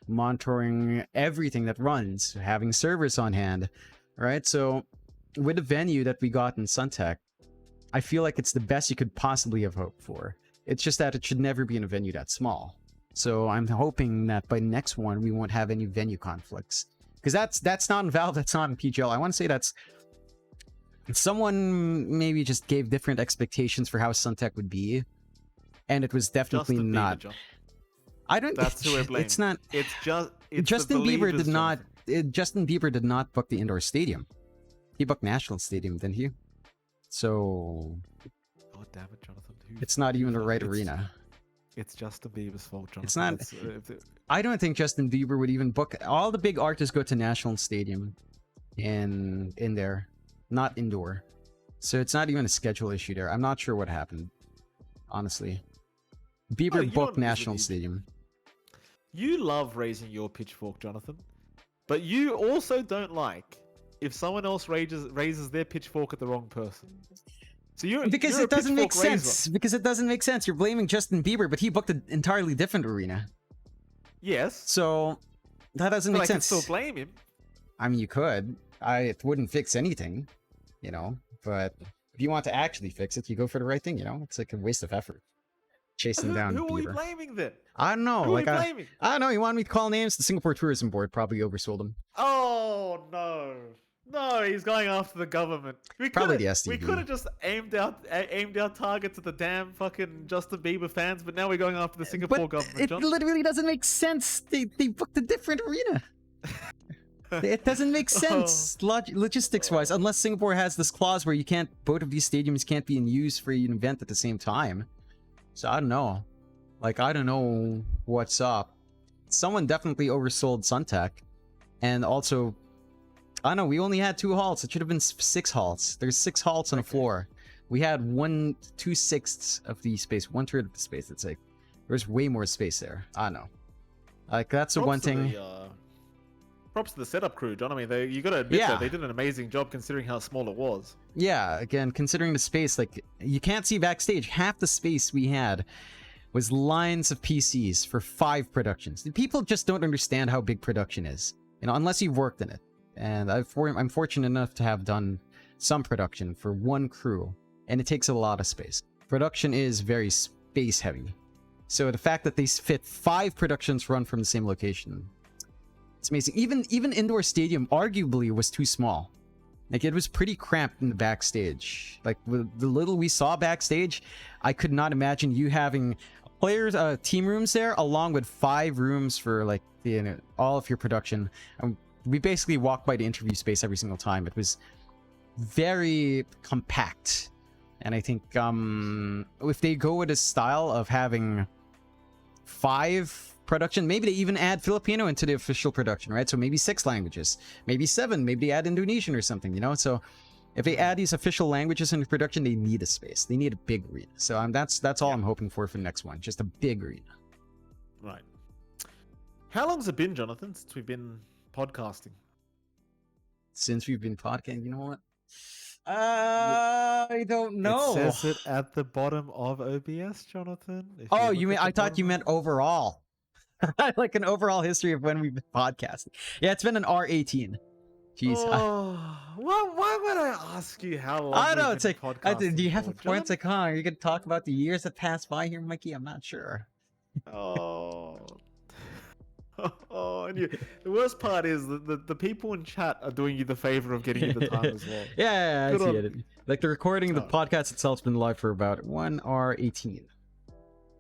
monitoring everything that runs, having servers on hand, right? So with the venue that we got in Suntech, I feel like it's the best you could possibly have hoped for. It's just that it should never be in a venue that small. So I'm hoping that by next one we won't have any venue conflicts, because that's not in Valve, that's not in PGL. I want to say that's someone maybe just gave different expectations for how Suntech would be, and it was definitely Justin Bieber, not. John. I don't. That's who we're blaming. It's not. It's the Justin Bieber believers, did not. Jonathan. Justin Bieber did not book the indoor stadium. He booked National Stadium, didn't he? So Oh damn it, Jonathan. it's not even the right it's- arena. It's Justin Bieber's fault, Jonathan. It's not- It's- I don't think Justin Bieber would even book. All the big artists go to National Stadium, in there, not indoor. So it's not even a schedule issue there. I'm not sure what happened, honestly. Bieber you know booked what it is with National you? Stadium. You love raising your pitchfork, Jonathan, but you also don't like if someone else raises their pitchfork at the wrong person. So Because you're a it doesn't make pitchfork raiser. sense. Because it doesn't make sense. You're blaming Justin Bieber, but he booked an entirely different arena. Yes, So that doesn't but make I can sense. still blame him. I mean, you could. It wouldn't fix anything, you know. But if you want to actually fix it, you go for the right thing. You know, it's like a waste of effort chasing down Who are we Bieber. blaming then? I don't know. Who are Like we I blaming? don't know. You want me to call names? The Singapore Tourism Board probably oversold him. Oh no. No, he's going after the government. Probably the We STV. could have just aimed our targets at the damn fucking Justin Bieber fans, but now we're going after the Singapore But government, it John. literally doesn't make sense. They booked a different arena. It doesn't make sense logistics wise, unless Singapore has this clause where you can't, both of these stadiums can't be in use for an event at the same time. So I don't know. Like, I don't know what's up. Someone definitely oversold Suntech. And also, I don't know, we only had 2 halls. It should have been 6 halls. There's 6 halls on the floor. We had 2/6 of the space, 1/3 of the space. It's like, there's way more space there. I don't know. Like, that's the one thing. Props to the setup crew, John. I mean, you got to admit Yeah. that they did an amazing job considering how small it was. Yeah, again, considering the space, like, you can't see backstage. Half the space we had was lines of PCs for 5 productions. People just don't understand how big production is, you know, unless you've worked in it. And I'm fortunate enough to have done some production for 1 crew, and it takes a lot of space. Production is very space heavy. So the fact that they fit 5 productions run from the same location, it's amazing. Even indoor stadium arguably was too small. Like, it was pretty cramped in the backstage. Like, with the little we saw backstage, I could not imagine you having players, team rooms there, along with 5 rooms for, like, all of your production. We basically walked by the interview space every single time. It was very compact. And I think if they go with a style of having 5 production, maybe they even add Filipino into the official production, right? So maybe 6 languages, maybe 7, maybe they add Indonesian or something, you know? So if they add these official languages into production, they need a space. They need a big arena. So that's all I'm hoping for the next one. Just a big arena. Right. How long's it been, Jonathan, since we've been podcasting? Since we've been podcasting, you know what? I don't know. It says it at the bottom of OBS, Jonathan. If Oh, look you mean, at the I thought you bottom meant overall. Like an overall history of when we've been podcasting. Yeah, it's been an R18. Jeez. Why would I ask you how long? I don't know. we've It's been like, podcasting do you have a for, point John? to come? Are you going to talk about the years that passed by here, Mikey? I'm not sure. Oh. Oh, and the worst part is the people in chat are doing you the favor of getting you the time as well. Yeah, I Good see on- it. Like, the recording, the Oh. podcast itself's been live for about 1R18.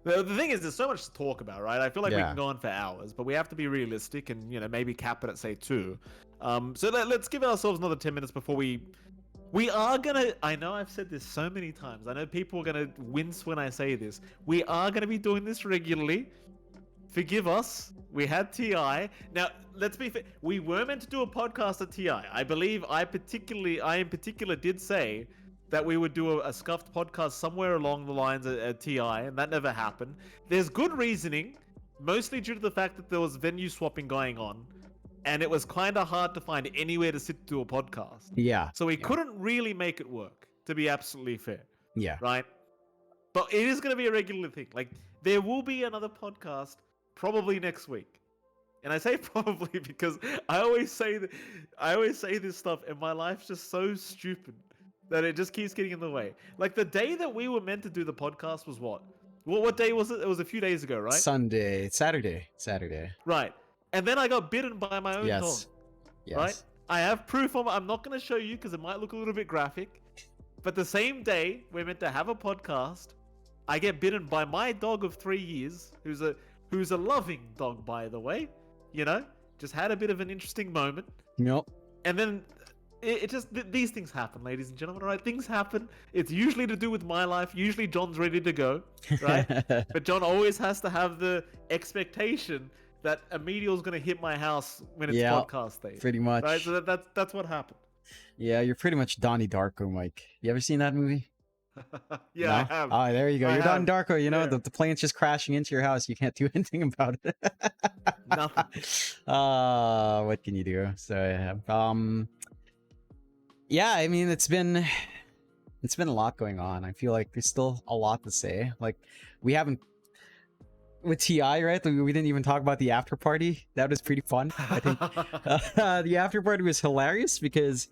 The thing is, there's so much to talk about, right? I feel like we Yeah. can go on for hours, but we have to be realistic and, maybe cap it at, say, 2. So let's give ourselves another 10 minutes before we are gonna, I know I've said this so many times, I know people are gonna wince when I say this, we are gonna be doing this regularly. Forgive us. We had TI. Now, let's be fair. We were meant to do a podcast at TI. I believe I in particular did say that we would do a scuffed podcast somewhere along the lines at TI, and that never happened. There's good reasoning, mostly due to the fact that there was venue swapping going on, and it was kind of hard to find anywhere to sit to do a podcast. Yeah. So we couldn't really make it work, to be absolutely fair, Yeah. right? But it is going to be a regular thing. Like, there will be another podcast probably next week. And I say probably because I always say this stuff, and my life's just so stupid that it just keeps getting in the way. Like, the day that we were meant to do the podcast was what? What day was it? It was a few days ago, right? Sunday, Saturday. Right. And then I got bitten by my own dog, Yes, right? yes. I have proof of it. I'm not going to show you because it might look a little bit graphic. But the same day we're meant to have a podcast, I get bitten by my dog of 3 years, who's a loving dog, by the way. You know, just had a bit of an interesting moment, Nope. and then it just these things happen, ladies and gentlemen. Right? Things happen. It's usually to do with my life. Usually John's ready to go, right? But John always has to have the expectation that a meteor's going to hit my house when it's Yeah, podcast day, pretty much. right? So that's what happened. Yeah, you're pretty much Donnie Darko, Mike. You ever seen that movie? Yeah, No? I have. Oh, there you go. I You're Donnie have. Darko. You know, Yeah. the plane's just crashing into your house. You can't do anything about it. Nothing. What can you do? So yeah, I mean it's been a lot going on. I feel like there's still a lot to say. Like we haven't with TI, right? We didn't even talk about the after party. That was pretty fun. I think the after party was hilarious because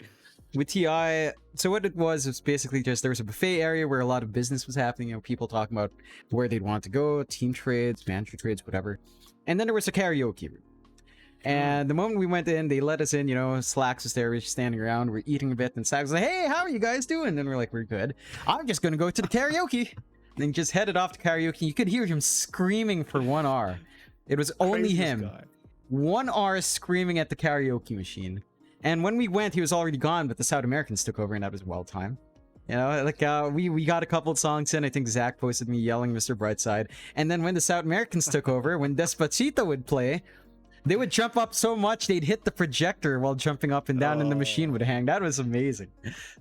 with TI, so what it was basically just there was a buffet area where a lot of business was happening. You know, people talking about where they'd want to go, team trades, manager trades, whatever. And then there was a karaoke room. And the moment we went in, they let us in, you know, Slacks was there, we were just standing around, we're eating a bit, and Slacks was like, hey, how are you guys doing? And we're like, we're good. I'm just gonna go to the karaoke. And then just headed off to karaoke. You could hear him screaming for 1 hour. It was only Craziest him. guy. 1 hour screaming at the karaoke machine. And when we went, he was already gone, but the South Americans took over, and that was well timed. You know, like we got a couple of songs in. I think Zach posted me yelling Mr. Brightside. And then when the South Americans took over, when Despacito would play, they would jump up so much they'd hit the projector while jumping up and down, and the machine would hang. That was amazing.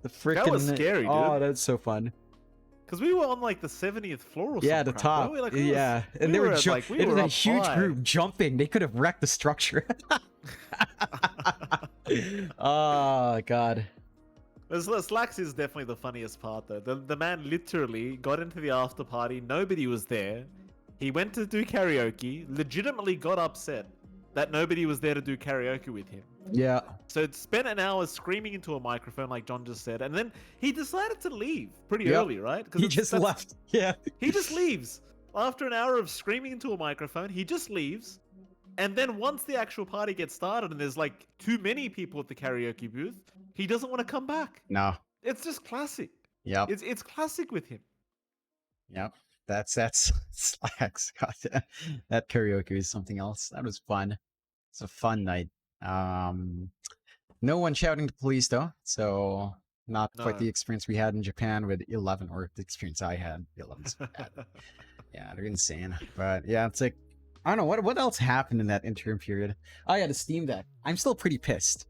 The freaking was scary, Oh, dude. that's so fun. Because we were on like the 70th floor or something. Yeah, the top. Like, yeah, and they were like, we it was were a up huge high. group jumping. They could have wrecked the structure. Oh god. Slacks is definitely the funniest part though. The man literally got into the after party. Nobody was there. He went to do karaoke. Legitimately got upset that nobody was there to do karaoke with him. Yeah. So it spent an hour screaming into a microphone, like John just said, and then he decided to leave pretty Yep. early, right? He just left. Yeah. He just leaves after an hour of screaming into a microphone. He just leaves, and then once the actual party gets started and there's like too many people at the karaoke booth, he doesn't want to come back. No. It's just classic. Yep. It's classic with him. Yep. That's Slacks. God, that karaoke was something else. That was fun. It's a fun night. No one shouting to police though, so not quite No. the experience we had in Japan with 11, or the experience I had. 11's bad. Yeah, they're insane. But yeah, it's like I don't know what else happened in that interim period. Oh yeah, the Steam Deck. I'm still pretty pissed.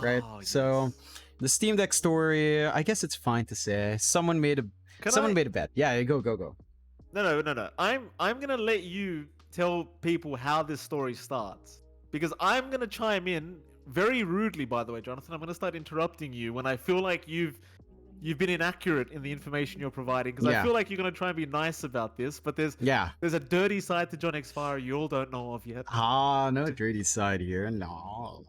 Right? Oh, So yes. the Steam Deck story, I guess it's fine to say. Someone made a bet. Yeah, go. No. I'm gonna let you tell people how this story starts because I'm gonna chime in very rudely. By the way, Jonathan, I'm gonna start interrupting you when I feel like you've been inaccurate in the information you're providing because Yeah. I feel like you're gonna try and be nice about this, but there's Yeah. a dirty side to John X Fire you all don't know of yet. Ah, no dirty side here. No.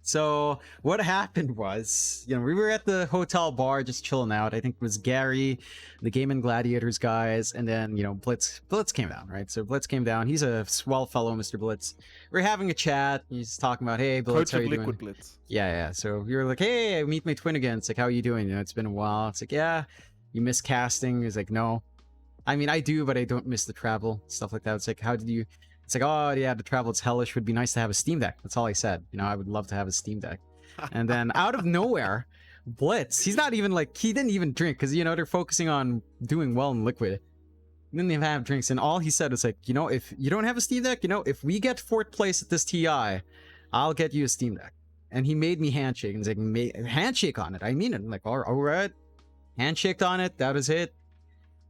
So what happened was, you know, we were at the hotel bar just chilling out. I think it was Gary, the Game and Gladiators guys, and then, you know, Blitz came down, right? So Blitz came down. He's a swell fellow, Mr. Blitz. We're having a chat. He's talking about, hey, Blitz, Coach how of you Liquid doing? Blitz. Yeah. So we were like, hey, I meet my twin again. It's like, how are you doing? You know, it's been a while. It's like, yeah, you miss casting. He's like, no. I mean, I do, but I don't miss the travel, stuff like that. It's like, how did you... It's like, oh, yeah, the travel, it's hellish. Would be nice to have a Steam Deck. That's all I said. You know, I would love to have a Steam Deck. And then out of nowhere, Blitz, he's not even like, he didn't even drink because, you know, they're focusing on doing well in Liquid. He didn't even have drinks. And all he said was like, you know, if you don't have a Steam Deck, you know, if we get 4th place at this TI, I'll get you a Steam Deck. And he made me handshake. And he's like, handshake on it. I mean it. I'm like, all right. Handshaked on it. That was it.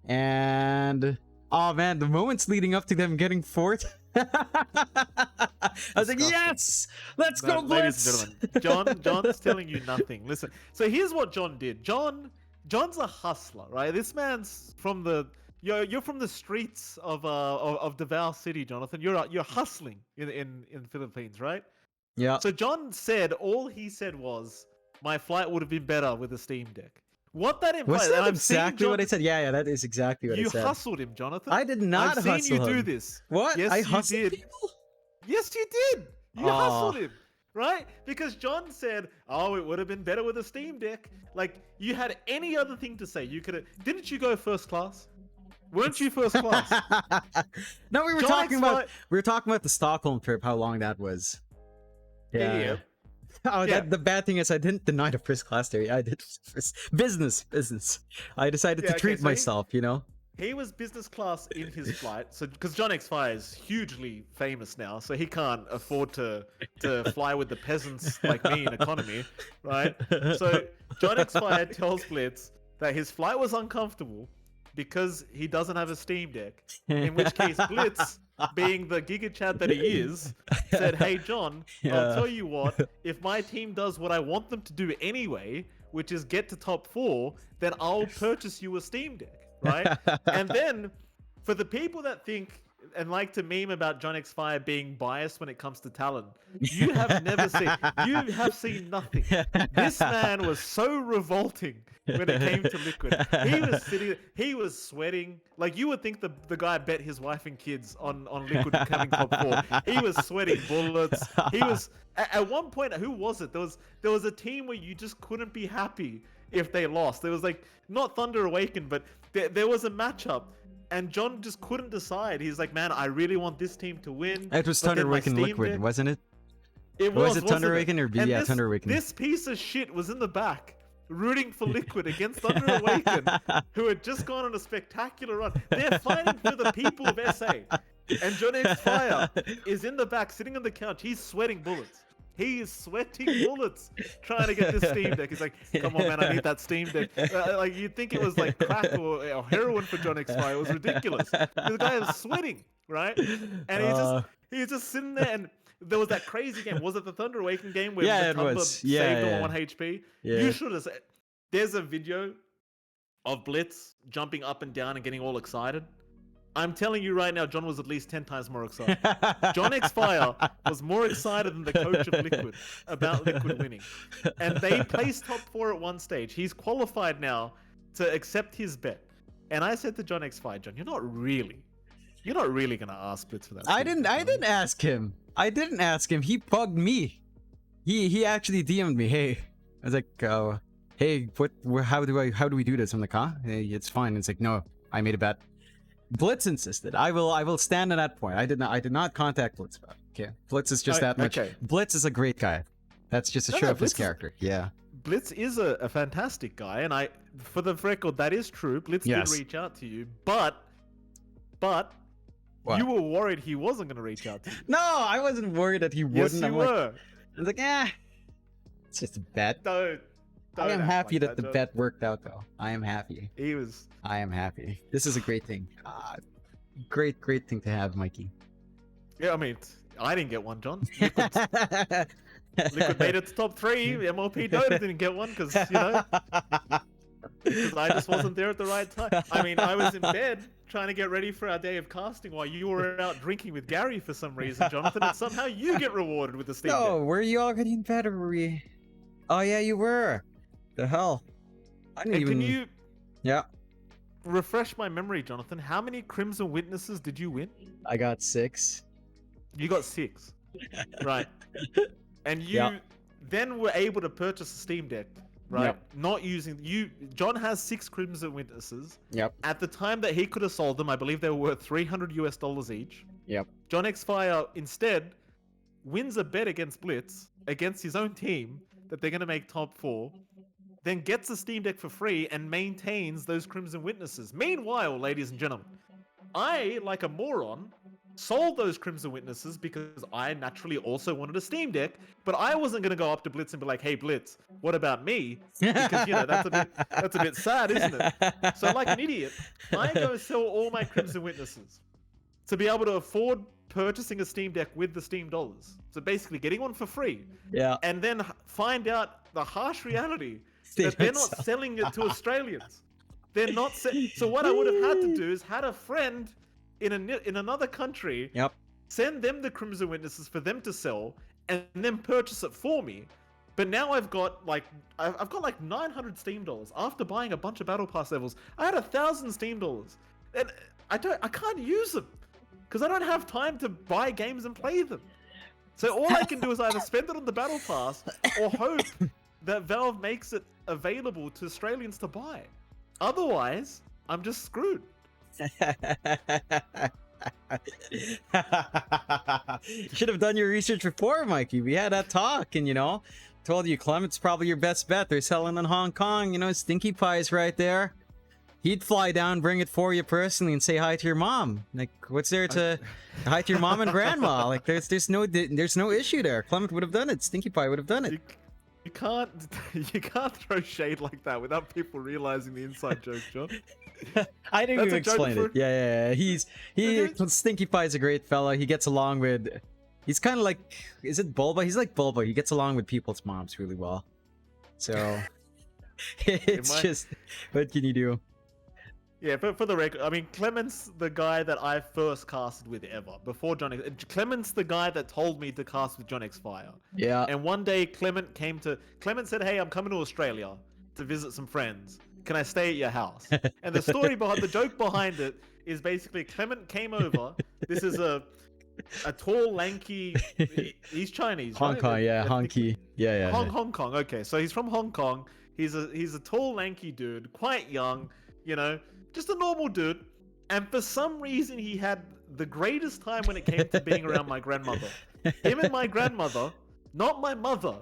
And... oh man, the moments leading up to them getting 4th. I was like, yes! Let's go, Ladies Blitz! and gentlemen, John's telling you nothing. Listen, so here's what John did. John's a hustler, right? This man's from the you're from the streets of Davao City, Jonathan. You're hustling in the Philippines, right? Yeah. So John said all he said was, my flight would have been better with a Steam Deck. What that Was implies, and that I've seen exactly what I Jon- said? Yeah, that is exactly what I you said. hustled him, Jonathan. I did not I've seen hustle you do him. this. What? Yes, I you hustled did. people? Yes, you did. You Oh. hustled him, right? Because John said, "Oh, it would have been better with a Steam Deck." Like you had any other thing to say, you could have. Didn't you go first class? Weren't you first class? No, we were John talking about X5 the Stockholm trip, how long that was. Yeah. Oh, Yeah. the bad thing is I didn't deny the first class there. I did business. I decided Yeah, to okay, treat so myself, you know. He was business class in his flight, so because John X5 is hugely famous now, so he can't afford to fly with the peasants like me in economy, right? So John X5 tells Blitz that his flight was uncomfortable because he doesn't have a Steam Deck. In which case, Blitz, being the Giga Chad that he is, said, "Hey John, I'll Yeah. tell you what. If my team does what I want them to do anyway, which is get to top 4, then I'll purchase you a Steam Deck." Right? And then, for the people that think and like to meme about John X5 being biased when it comes to talent, you have seen nothing. This man was so revolting when it came to Liquid. He was sweating. Like you would think the guy bet his wife and kids on Liquid coming top 4. He was sweating bullets. He was at one point, who was it? There was a team where you just couldn't be happy if they lost. There was like not Thunder Awakened, but there was a matchup, and John just couldn't decide. He's like, "Man, I really want this team to win." It was but Thunder then my Awakened Steam Liquid, Deck- wasn't it? It Was it wasn't Thunder Awakened or And yeah, Thunder Awakened? This piece of shit was in the back, rooting for Liquid against Thunder Awakened, who had just gone on a spectacular run. They're fighting for the people of SA, and John X Fire is in the back, sitting on the couch. He's sweating bullets. He is sweating bullets trying to get this Steam Deck. He's like, "Come on, man, I need that Steam Deck." Like you'd think it was like crack or heroin for John X Fire. It was ridiculous. The guy is sweating, right? And he's just sitting there. And there was that crazy game. Was it the Thunder Awakened game where Yeah, the it Tumblr was. saved Yeah, him yeah. on 1 HP? Yeah. You should have said. There's a video of Blitz jumping up and down and getting all excited. I'm telling you right now, John was at least 10 times more excited. John X Fire was more excited than the coach of Liquid about Liquid winning. And they placed top 4 at one stage. He's qualified now to accept his bet. And I said to John X Fire, "John, you're not really gonna ask Blitz for that." I didn't ask him. I didn't ask him. He bugged me. He actually DM'd me. Hey, I was like, hey, how do we do this? I'm like, huh? Hey, it's fine. It's like, no, I made a bet. Blitz insisted. I will stand on that point. I did not contact Blitz about it. Okay. Blitz is just that much. Okay. Blitz is a great guy. That's just a show of his character. Yeah. Blitz is a fantastic guy, and for the record, that is true. Blitz Yes. did reach out to you, but What? you were worried he wasn't going to reach out to you. No, I wasn't worried that he wouldn't. Yes, you I'm were. I was like, it's just a bet. Don't I am act happy like that the John. bet worked out, though. I am happy. He was. I am happy. This is a great thing. Great thing to have, Mikey. Yeah, I mean, I didn't get one, John. Liquid made it to top 3. MLP Dota didn't get one because because I just wasn't there at the right time. I mean, I was in bed trying to get ready for our day of casting while you were out drinking with Gary for some reason, Jonathan, and somehow you get rewarded with the Steam No, Deck. were you already in bed or were we? Oh yeah, you were. The hell? I didn't And even. can you Yeah, refresh my memory, Jonathan? How many Crimson Witnesses did you win? I got 6. You got 6. Right. And you Yeah. then were able to purchase a Steam Deck, right? Yep. Not using John has 6 Crimson Witnesses. Yep. At the time that he could have sold them, I believe they were worth $300 each. Yep. John X Fire instead wins a bet against Blitz against his own team that they're going to make top 4, then gets a Steam Deck for free and maintains those Crimson Witnesses. Meanwhile, ladies and gentlemen, I, like a moron, sold those Crimson Witnesses because I naturally also wanted a Steam Deck, but I wasn't going to go up to Blitz and be like, "Hey Blitz, what about me?" Because that's a bit sad, isn't it? So like an idiot, I go sell all my Crimson Witnesses to be able to afford purchasing a Steam Deck with the Steam dollars. So basically getting one for free. Yeah. And then find out the harsh reality that they're not selling it to Australians. They're not so what I would have had to do is had a friend in another country, Yep. send them the Crimson Witnesses for them to sell, and then purchase it for me. But now I've got like 900 Steam dollars after buying a bunch of Battle Pass levels. I had 1,000 Steam dollars, and I can't use them because I don't have time to buy games and play them. So all I can do is either spend it on the Battle Pass or hope that Valve makes it available to Australians to buy. Otherwise, I'm just screwed. You should have done your research before, Mikey. We had that talk, and told you Clement's probably your best bet. They're selling in Hong Kong. Stinky Pie's right there. He'd fly down, bring it for you personally, and say hi to your mom. Like, what's there to hi to your mom and grandma? Like, there's no issue there. Clement would have done it. Stinky Pie would have done it. You can't throw shade like that without people realizing the inside joke, John. I didn't even explain it. Yeah. Stinky Pie's a great fella. He gets along with. He's kind of like, is it Bulba? He's like Bulba. He gets along with people's moms really well. So it's just, what can you do? Yeah, but for the record, I mean, Clement's the guy that I first casted with ever, before John X. Clement's the guy that told me to cast with John X Fire. Yeah. And one day Clement said, hey, I'm coming to Australia to visit some friends. Can I stay at your house? And the joke behind it is basically Clement came over. This is a tall, lanky, he's Chinese, Hong right? Kong, yeah, honky. Yeah. Hong Kong, okay. So he's from Hong Kong. He's a tall, lanky dude, quite young, just a normal dude, and for some reason he had the greatest time when it came to being around my grandmother. Him and my grandmother, not my mother,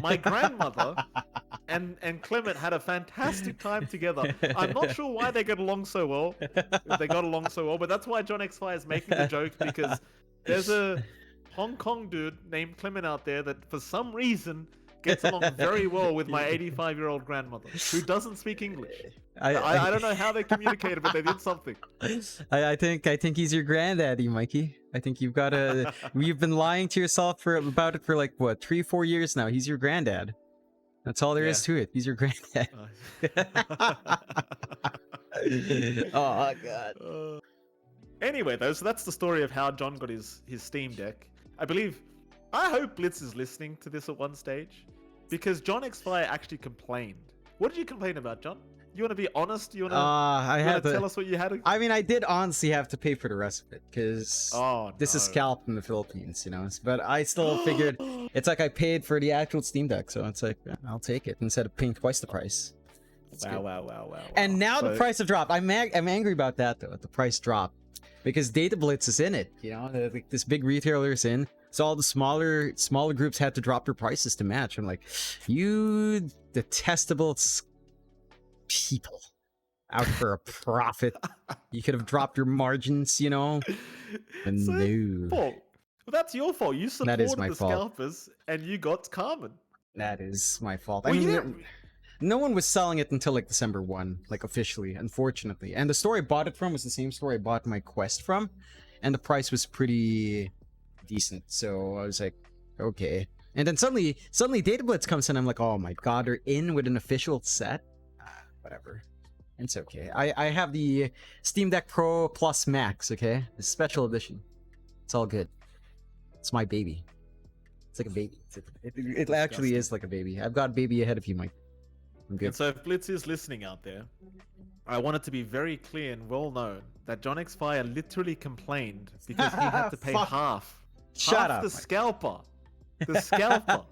my grandmother, and Clement had a fantastic time together. I'm not sure why they got along so well. But that's why John X Fire is making the joke, because there's a Hong Kong dude named Clement out there that for some reason gets along very well with my 85-year-old grandmother, who doesn't speak English. I don't know how they communicated, but they did something. I think he's your granddaddy, Mikey. I think you've got to. You've been lying to yourself about it for like what, 3-4 years now. He's your granddad. That's all there is to it. He's your granddad. Oh god. Anyway, though, so that's the story of how John got his Steam Deck. I hope Blitz is listening to this at one stage, because John X Fire actually complained. What did you complain about, John? You want to be honest? You want to tell us what you had? I mean, I did honestly have to pay for the rest of it, because this is scalped in the Philippines, But I still figured it's like I paid for the actual Steam Deck, so it's like, I'll take it instead of paying twice the price. Wow. And now the price have dropped. I'm angry about that, though. The price dropped because Data Blitz is in it. Like this big retailer is in. So all the smaller groups had to drop their prices to match. I'm like, you detestable people out for a profit. You could have dropped your margins, But no. Well, that's your fault. You supported the scalpers, and you got Carmen. That is my fault. Well, I mean, no one was selling it until like December 1, like officially, unfortunately. And the store I bought it from was the same store I bought my Quest from, and the price was pretty decent. So I was like, okay. And then suddenly Data Blitz comes in. I'm like, oh my god, they're in with an official set. Whatever. It's okay. I have the Steam Deck Pro Plus Max, okay? The special edition. It's all good. It's my baby. It's like a baby. It actually is like a baby. I've got a baby ahead of you, Mike. I'm good. And so if Blitz is listening out there, I want it to be very clear and well known that John X Fire literally complained because he had to pay half. Shut up. The scalper. The scalper.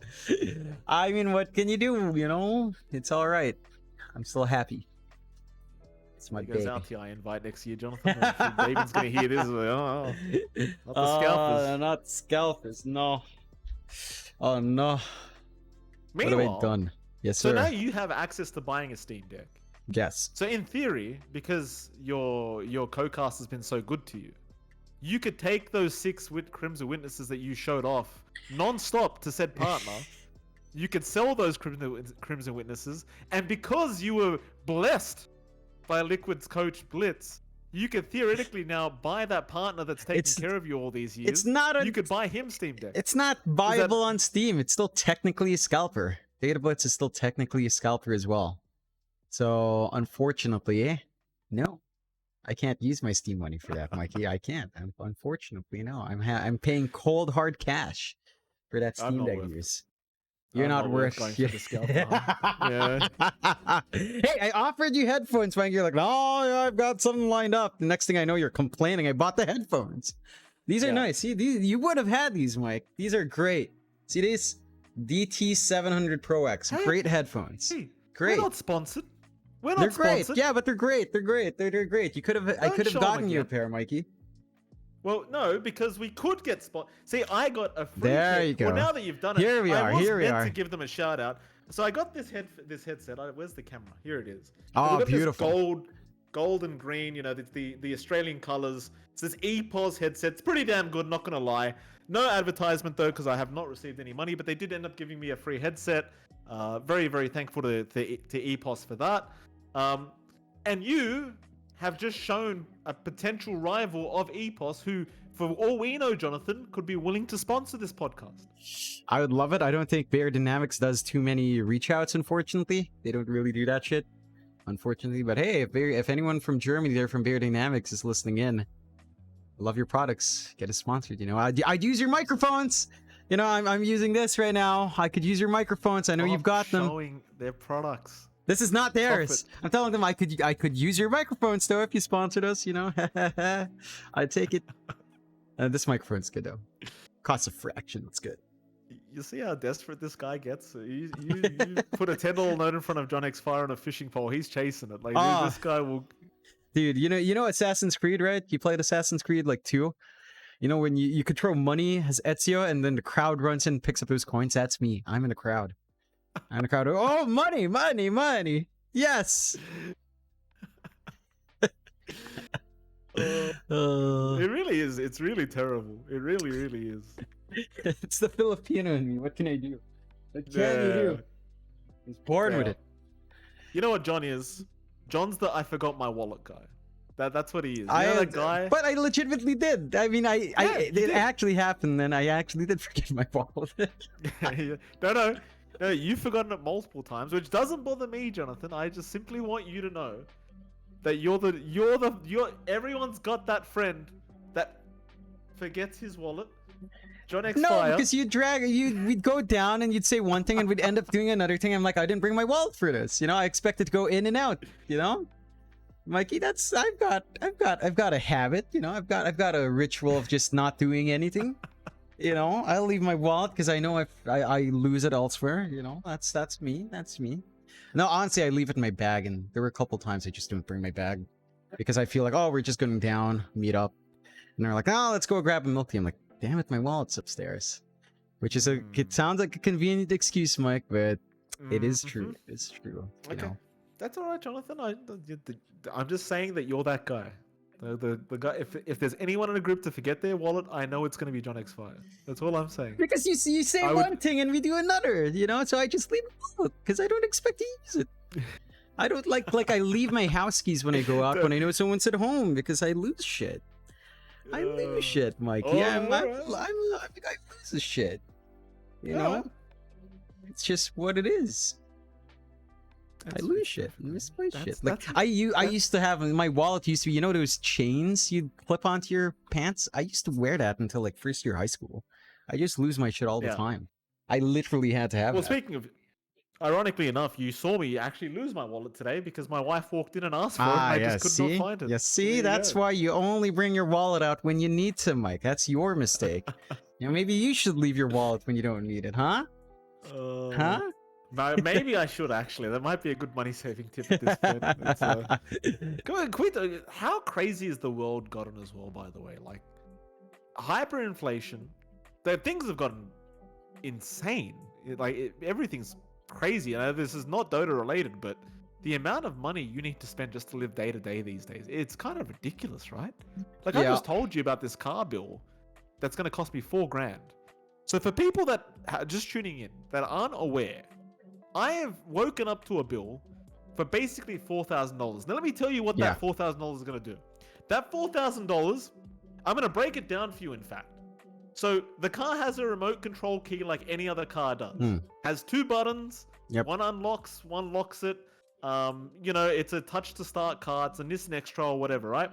I mean, what can you do? It's all right. I'm still happy. It's my baby. Goes out to I invite next year, Jonathan. David's gonna hear this. Like, not the scalpers. Not scalpers. No. Oh no. Meanwhile, what have I done? Yes, sir. So now you have access to buying a Steam Deck. Yes. So in theory, because your co-cast has been so good to you, you could take those 6 Crimson Witnesses that you showed off non-stop to said partner. You could sell those Crimson Witnesses, and because you were blessed by Liquid's coach Blitz, you could theoretically now buy that partner that's taken care of you all these years. You could buy him Steam Deck. It's not buyable on Steam. It's still technically a scalper. Data Blitz is still technically a scalper as well. So unfortunately, no, I can't use my Steam money for that, Mikey. I can't. Unfortunately, no. I'm paying cold hard cash for that Steam Deck use. You're not worth going for the scalp arm. Yeah. Hey, I offered you headphones, Mike. You're like, oh, yeah, I've got something lined up. The next thing I know, you're complaining. I bought the headphones. These are Yeah. nice. See, these, you would have had these, Mike. These are great. See these? DT700 Pro X. Hey, Great headphones. Hey, Great. We're not sponsored. We're not They're great. sponsored. Yeah, but they're great. They're great. They're great. You could have. I Don't could have show 'em gotten you a again. pair, Mikey. Well, no, because we could get spot. See, I got a free. There you go. Well, now that you've done it, Here we are, I was here we meant are. to give them a shout out. So I got this headset. Where's the camera? Here it is. Oh, We've got beautiful. This gold and green. You know, the Australian colors. It's this EPOS headset. It's pretty damn good. Not gonna lie. No advertisement though, because I have not received any money. But they did end up giving me a free headset. Very very thankful to EPOS for that. And you have just shown a potential rival of EPOS who, for all we know, Jonathan, could be willing to sponsor this podcast. I would love it. I don't think Bear Dynamics does too many reach outs, unfortunately. They don't really do that shit, unfortunately. But hey, if anyone from Germany there from Bear Dynamics is listening in, I love your products. Get us sponsored, you know. I'd use your microphones. You know, I'm using this right now. I could use your microphones. I know you've got them. Showing their products. This is not theirs. Stop it. I'm telling them I could use your microphones though if you sponsored us, you know. I'd take it. This microphone's good though. Costs a fraction. It's good. You see how desperate this guy gets? You put a $10 note in front of John X Fire on a fishing pole. He's chasing it. Like this guy will. Dude, you know Assassin's Creed, right? You played Assassin's Creed like 2. You know when you could throw money as Ezio and then the crowd runs in and picks up those coins. That's me. I'm in the crowd. I'm in the crowd. Oh, money, money, money. Yes. It really is. It's really terrible. It really, really is. It's the Filipino in me. What can I do? What can you do? He's born with it. You know what John is? John's the I forgot my wallet guy. That's what he is. You know that guy? But I legitimately did. I mean, it actually happened, and I actually did forget my wallet. No, you've forgotten it multiple times, which doesn't bother me, Jonathan. I just simply want you to know that you're everyone's got that friend that forgets his wallet. John X Fire. No, because we'd go down and you'd say one thing and we'd end up doing another thing. I'm like, I didn't bring my wallet for this. You know, I expect it to go in and out. You know, Mikey, I've got a habit. You know, I've got a ritual of just not doing anything. You know, I'll leave my wallet because I know if I lose it elsewhere. You know, that's me. That's me. No, honestly, I leave it in my bag, and there were a couple times I just don't bring my bag because I feel like, oh, we're just going down, meet up, and they're like, oh, let's go grab a milk tea. I'm like, damn it, my wallet's upstairs. Which is it sounds like a convenient excuse, Mike, but it is true. It's true. You know? That's all right, Jonathan. I'm just saying that you're that guy. The guy. If there's anyone in a group to forget their wallet, I know it's gonna be John X Fire. That's all I'm saying. Because you say one thing and we do another, you know. So I just leave it because I don't expect to use it. I don't like I leave my house keys when I go out when I know someone's at home because I lose shit. I lose shit, Mikey. I'm a guy who loses shit. You know, it's just what it is. I lose shit. I misplace shit. Like I used to have my wallet used to be, you know, those chains you'd clip onto your pants. I used to wear that until like first year high school. I just lose my shit all the time. I literally had to have. Well, speaking of, ironically enough, you saw me actually lose my wallet today because my wife walked in and asked for it, and I just could not find it. Yeah, see, that's why you only bring your wallet out when you need to, Mike. That's your mistake. You know, maybe you should leave your wallet when you don't need it, huh? Huh? Maybe I should actually. That might be a good money-saving tip at this point. Come on, quit. How crazy is the world gotten as well? By the way, like hyperinflation, things have gotten insane. Everything's crazy. I know this is not Dota related, but the amount of money you need to spend just to live day to day these days, it's kind of ridiculous, right? Like I just told you about this car bill that's going to cost me $4,000. So for people that are just tuning in that aren't aware, I have woken up to a bill for basically $4,000. Now let me tell you what that $4,000 is going to do. That $4,000, I'm going to break it down for you, in fact. So the car has a remote control key like any other car does. Has 2 buttons. One unlocks, one locks it. You know, it's a touch to start car. It's a Nissan X-Trail or whatever, right?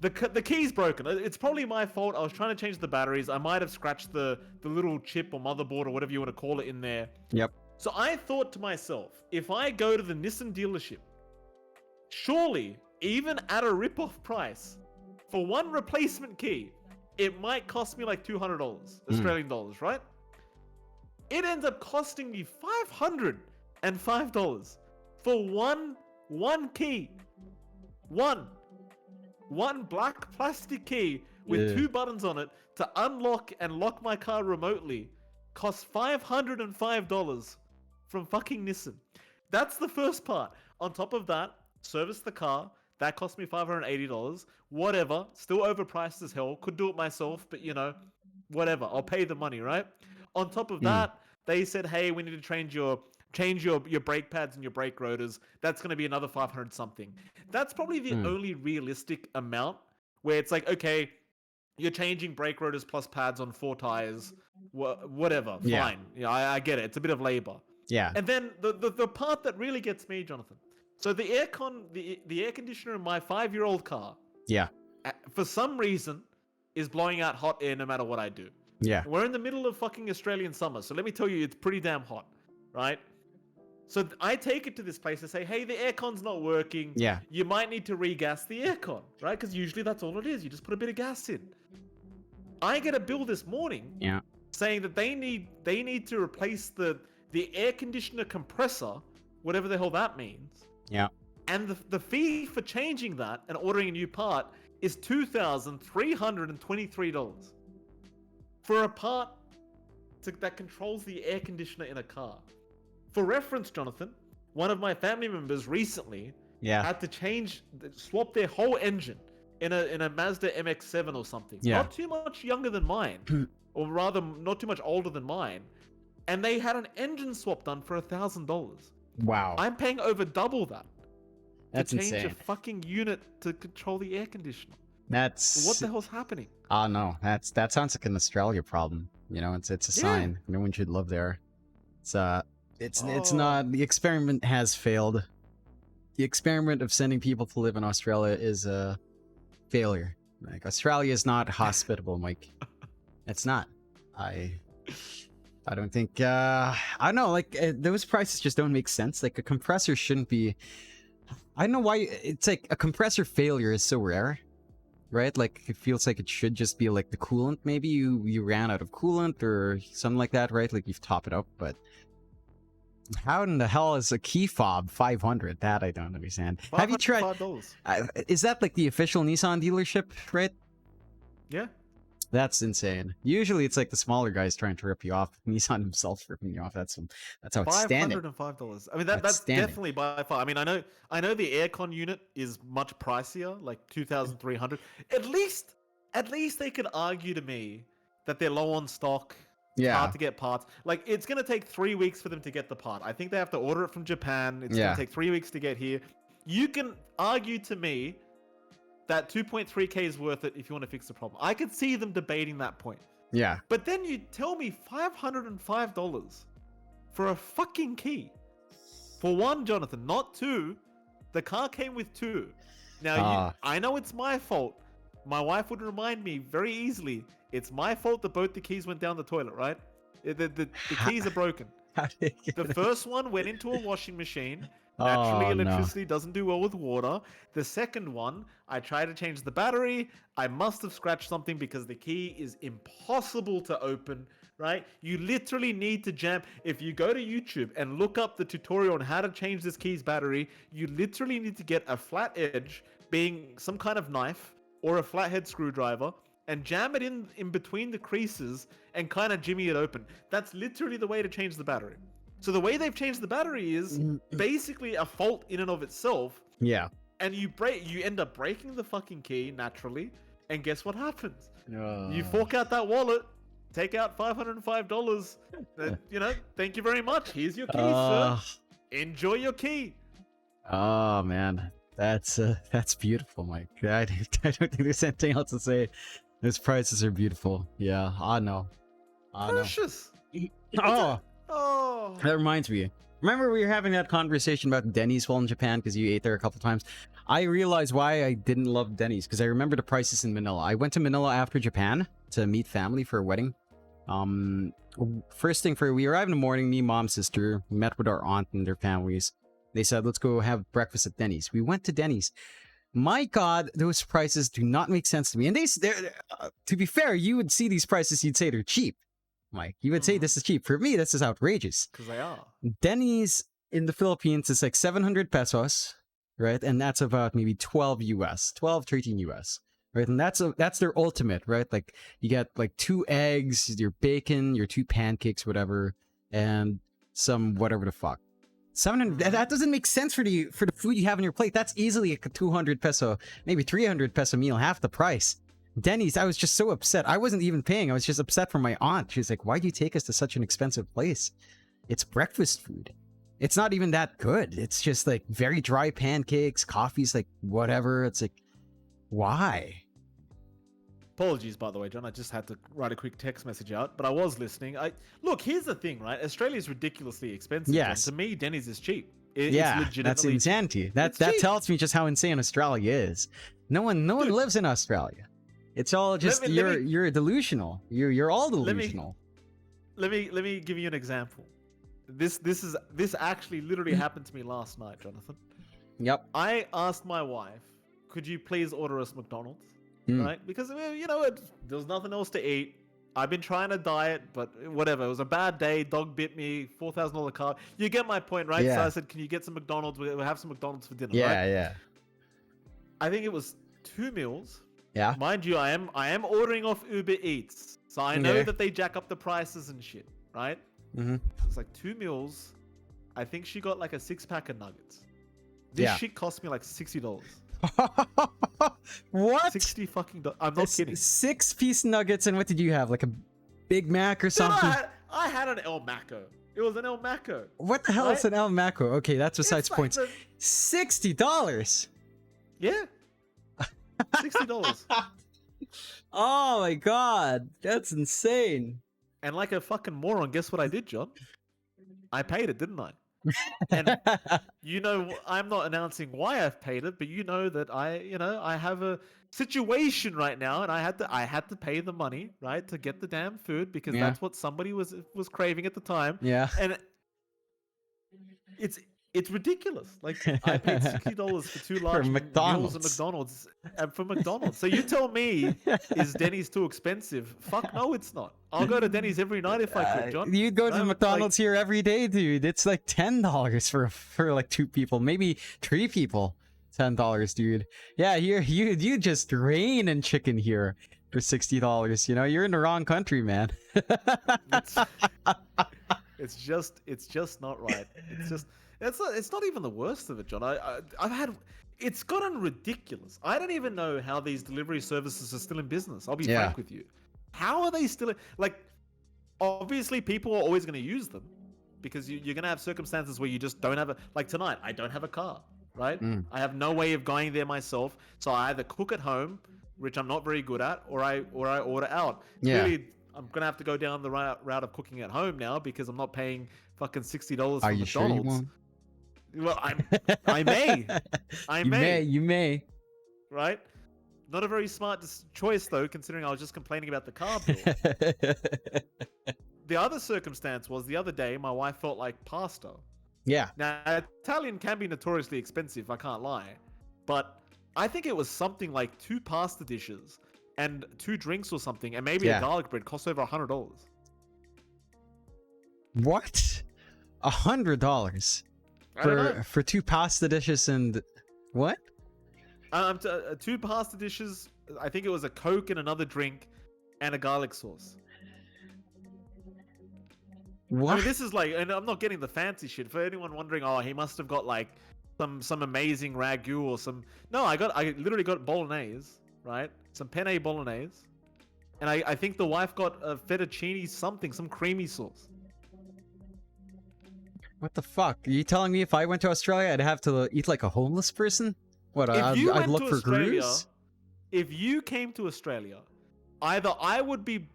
The key's broken. It's probably my fault. I was trying to change the batteries. I might have scratched the little chip or motherboard or whatever you want to call it in there. Yep. So I thought to myself, if I go to the Nissan dealership, surely, even at a rip-off price, for one replacement key, it might cost me like $200 Australian dollars, right? It ends up costing me $505 for one key. One black plastic key with 2 buttons on it to unlock and lock my car remotely costs $505 from fucking Nissan. That's the first part. On top of that, service the car. That cost me $580. Whatever. Still overpriced as hell. Could do it myself, but you know, whatever. I'll pay the money, right? On top of that, they said, hey, we need to change your brake pads and your brake rotors. That's going to be another 500 something. That's probably the only realistic amount where it's like, okay, you're changing brake rotors plus pads on 4 tires, whatever, fine. Yeah, I get it. It's a bit of labor. Yeah. And then the part that really gets me, Jonathan. So the air conditioner in my 5-year-old car, for some reason, is blowing out hot air no matter what I do. Yeah. We're in the middle of fucking Australian summer, so let me tell you, it's pretty damn hot, right? So I take it to this place and say, hey, the aircon's not working. Yeah. You might need to regas the aircon, right? Because usually that's all it is. You just put a bit of gas in. I get a bill this morning saying that they need to replace the air conditioner compressor, whatever the hell that means. Yeah. And the fee for changing that and ordering a new part is $2,323 for a part that controls the air conditioner in a car. For reference, Jonathan, one of my family members recently had to swap their whole engine in a Mazda MX-7 or something. Not too much younger than mine, or rather not too much older than mine. And they had an engine swap done for $1,000. Wow. I'm paying over double that. That's to change insane. a fucking unit to control the air conditioner. That's What the hell's happening? Oh no, that sounds like an Australia problem. You know, it's a sign. No one should live there. It's not. The experiment has failed. The experiment of sending people to live in Australia is a failure. Like, Australia is not hospitable, Mike. It's not. I don't think. I don't know. Like, those prices just don't make sense. Like, a compressor shouldn't be. I don't know why. It's like a compressor failure is so rare, right? Like, it feels like it should just be like the coolant. Maybe you ran out of coolant or something like that, right? Like, you've topped it up, but how in the hell is a key fob 500? That I don't understand. Have you tried? $500. Is that like the official Nissan dealership, right? Yeah. That's insane. Usually it's like the smaller guys trying to rip you off. Nissan himself ripping you off. That's outstanding. $505. I mean, that's definitely by far. I mean, I know the aircon unit is much pricier, like $2,300. At least they could argue to me that they're low on stock. Yeah. Hard to get parts. Like, it's going to take 3 weeks for them to get the part. I think they have to order it from Japan. It's going to take 3 weeks to get here. You can argue to me that 2.3K is worth it if you want to fix the problem. I could see them debating that point. Yeah. But then you tell me $505 for a fucking key. For one, Jonathan, not 2. The car came with 2. Now, I know it's my fault. My wife would remind me very easily. It's my fault that both the keys went down the toilet, right? The keys are broken. The first one went into a washing machine. Naturally, electricity doesn't do well with water. The second one, I tried to change the battery. I must have scratched something because the key is impossible to open, right? You literally need to jam. If you go to YouTube and look up the tutorial on how to change this key's battery, you literally need to get a flat edge, being some kind of knife or a flathead screwdriver, and jam it in between the creases and kind of jimmy it open. That's literally the way to change the battery. So the way they've changed the battery is basically a fault in and of itself. Yeah. And you end up breaking the fucking key naturally, and guess what happens? You fork out that wallet, take out $505. Thank you very much. Here's your key, sir. Enjoy your key. Oh man, that's beautiful, Mike. I don't think there's anything else to say. Those prices are beautiful. Yeah, I know. Precious. That reminds me. Remember we were having that conversation about Denny's while in Japan because you ate there a couple times? I realized why I didn't love Denny's because I remember the prices in Manila. I went to Manila after Japan to meet family for a wedding. Um, First thing we arrived in the morning. Me, mom, sister, we met with our aunt and their families. They said, "Let's go have breakfast at Denny's." We went to Denny's. My God, those prices do not make sense to me. And to be fair, you would see these prices, you'd say they're cheap. Mike, you would say this is cheap. For me, this is outrageous. Because they are. Denny's in the Philippines is like 700 pesos, right? And that's about maybe 12 US, 12, 13 US, right? And that's their ultimate, right? Like you get like 2 eggs, your bacon, your 2 pancakes, whatever, and some whatever the fuck. 700, that doesn't make sense for the food you have on your plate. That's easily a 200 peso, maybe 300 peso meal, half the price. Denny's, I was just so upset. I wasn't even paying. I was just upset for my aunt. She's like, "Why do you take us to such an expensive place? It's breakfast food. It's not even that good. It's just like very dry pancakes, coffee's like whatever." It's like, why? Apologies, by the way, John. I just had to write a quick text message out, but I was listening. Look, here's the thing, right? Australia is ridiculously expensive. Yes. And to me, Denny's is cheap. Yeah, it's legitimately that's insanity. That cheap. tells me just how insane Australia is. No one lives in Australia. It's all just you're delusional. You're all delusional. Let me give you an example. This actually literally happened to me last night, Jonathan. Yep. I asked my wife, "Could you please order us McDonald's?" Right? Because there was nothing else to eat. I've been trying to diet, but whatever. It was a bad day. Dog bit me. $4,000 car. You get my point, right? Yeah. So I said, "Can you get some McDonald's? We'll have some McDonald's for dinner." Yeah, right? yeah. I think it was 2 meals. Yeah. Mind you, I am ordering off Uber Eats, so I know Okay. that they jack up the prices and shit, right? Mm-hmm. It's like 2 meals. I think she got like a 6-pack of nuggets. This shit cost me like $60. What? 60 fucking dollars. I'm not kidding. 6-piece nuggets, and what did you have? Like a Big Mac or something? I had an El Maco. It was an El Maco. What the hell is an El Maco? Okay, that's besides It's like points. $60. Yeah. $60. Oh my God, that's insane. And like a fucking moron, guess what I did, John? I paid it, didn't I? And I'm not announcing why I've paid it, but you know that I have a situation right now, and I had to pay the money, right, to get the damn food because that's what somebody was craving at the time. Yeah. And it's ridiculous. Like I paid $60 for 2 large meals at McDonald's, and for McDonald's. So you tell me, is Denny's too expensive? Fuck no, it's not. I'll go to Denny's every night if I could, John. You'd go to McDonald's here every day, dude. It's like $10 for like 2 people, maybe 3 people. $10, dude. Yeah, you just rain in chicken here for $60. You know, you're in the wrong country, man. It's just not right. It's not even the worst of it, John. I've had. It's gotten ridiculous. I don't even know how these delivery services are still in business. I'll be frank with you. How are they still like? Obviously, people are always going to use them because you're going to have circumstances where you just don't have like tonight. I don't have a car, right? I have no way of going there myself, so I either cook at home, which I'm not very good at, or I order out. Clearly, I'm gonna have to go down the route of cooking at home now because I'm not paying fucking $60 for McDonald's. Are you sure you won't? Well, I may. You may. Right? Not a very smart choice, though, considering I was just complaining about the car bill. The other circumstance was the other day, my wife felt like pasta. Yeah. Now, Italian can be notoriously expensive, I can't lie. But I think it was something like 2 pasta dishes and 2 drinks or something, and maybe a garlic bread cost over $100. What? $100 for 2 pasta dishes and what? 2 pasta dishes. I think it was a Coke and another drink, and a garlic sauce. What? I mean, this is like, and I'm not getting the fancy shit. For anyone wondering, oh, he must have got like some amazing ragu or some. No, I literally got bolognese, right? Some penne bolognese, and I think the wife got a fettuccine something, some creamy sauce. What the fuck? Are you telling me if I went to Australia, I'd have to eat like a homeless person? What? I'd look for gurus? If you came to Australia, either I would be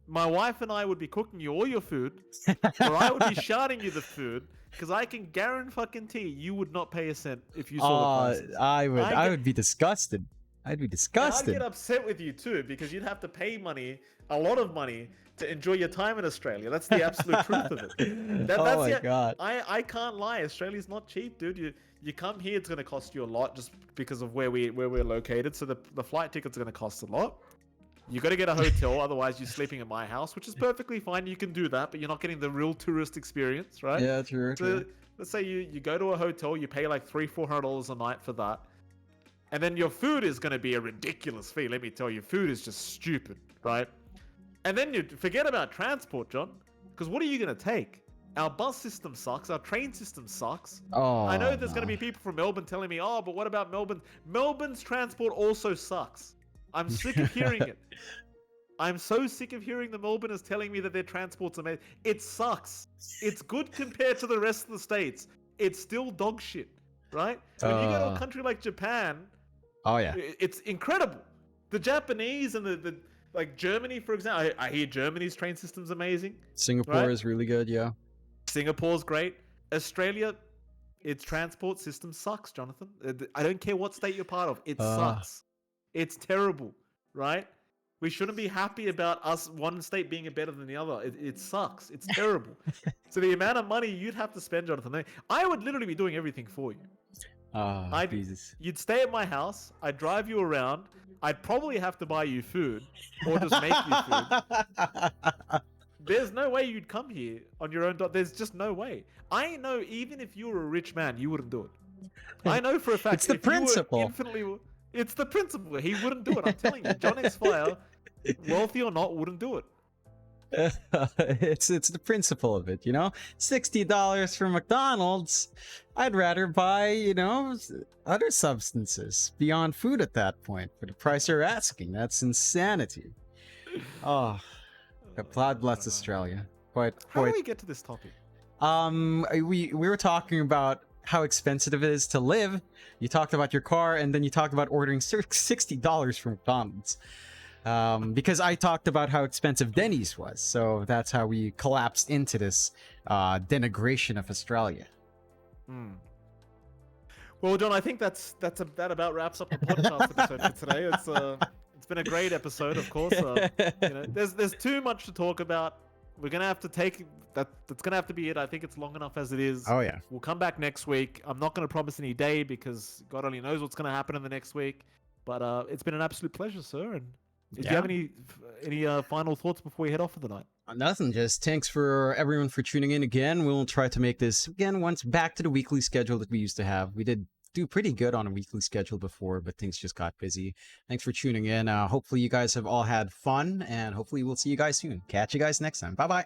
my wife and I would be cooking you all your food, or I would be sharding you the food, because I can guarantee you would not pay a cent if you saw the prices. I I get would be disgusted. I'd be and I'd disgusted. get upset with you too, because you'd have to pay money, a lot of money, to enjoy your time in Australia. That's the absolute truth of it. Oh That's my the god. I can't lie. Australia's not cheap, dude. You come here, it's gonna cost you a lot just because of where we're located. So the flight ticket's gonna cost a lot. You got to get a hotel, otherwise you're sleeping at my house, which is perfectly fine. You can do that, but you're not getting the real tourist experience, right? Yeah, true, So true. let's say you go to a hotel, you pay like $300-400 a night for that, and then your food is going to be a ridiculous fee. Let me tell you, food is just stupid, right? And then you forget about transport, John, because what are you going to take? Our bus system sucks. Our train system sucks. I know Oh there's going to no. be people from Melbourne telling me, oh, but what about Melbourne? Melbourne's transport also sucks. I'm sick of hearing it. I'm so sick of hearing the Melbourners telling me that their transport's amazing. It sucks. It's good compared to the rest of the states. It's still dog shit, right? When you go to a Uh, country like Japan, oh yeah. it's incredible. The Japanese and the like Germany, for example, I hear Germany's train system's amazing, Singapore right? is really good, yeah. Singapore's great. Australia, its transport system sucks, Jonathan. I don't care what state you're part of. It Uh sucks. It's terrible, right? We shouldn't be happy about us one state being better than the other. It sucks. It's terrible. So the amount of money you'd have to spend, Jonathan, I would literally be doing everything for you. Jesus. You'd stay at my house. I'd drive you around. I'd probably have to buy you food or just make you food. There's no way you'd come here on your own. There's just no way. I know even if you were a rich man, you wouldn't do it. I know for a fact. It's the if you were principle. infinitely, it's the principle. He wouldn't do it. I'm telling you, John X Fire, wealthy or not, wouldn't do it. It's the principle of it, you know? $60 for McDonald's. I'd rather buy, other substances beyond food at that point for the price you're asking. That's insanity. Oh, God bless Australia. Quite How do quite we get to this topic? we were talking about how expensive it is to live. You talked about your car, and then you talked about ordering $60 from McDonald's. Because I talked about how expensive Denny's was, so that's how we collapsed into this denigration of Australia. Well, John, I think that about wraps up the podcast episode for today. It's been a great episode, of course. There's too much to talk about. We're gonna have to take that. That's gonna have to be it. I think it's long enough as it is. Oh yeah. We'll come back next week. I'm not gonna promise any day because God only knows what's gonna happen in the next week. But it's been an absolute pleasure, sir. And do you have any final thoughts before we head off for the night? Nothing. Just thanks for everyone for tuning in again. We'll try to make this again once back to the weekly schedule that we used to have. We did do pretty good on a weekly schedule before, but things just got busy. Thanks for tuning in. Hopefully you guys have all had fun, and hopefully we'll see you guys soon. Catch you guys next time. Bye bye.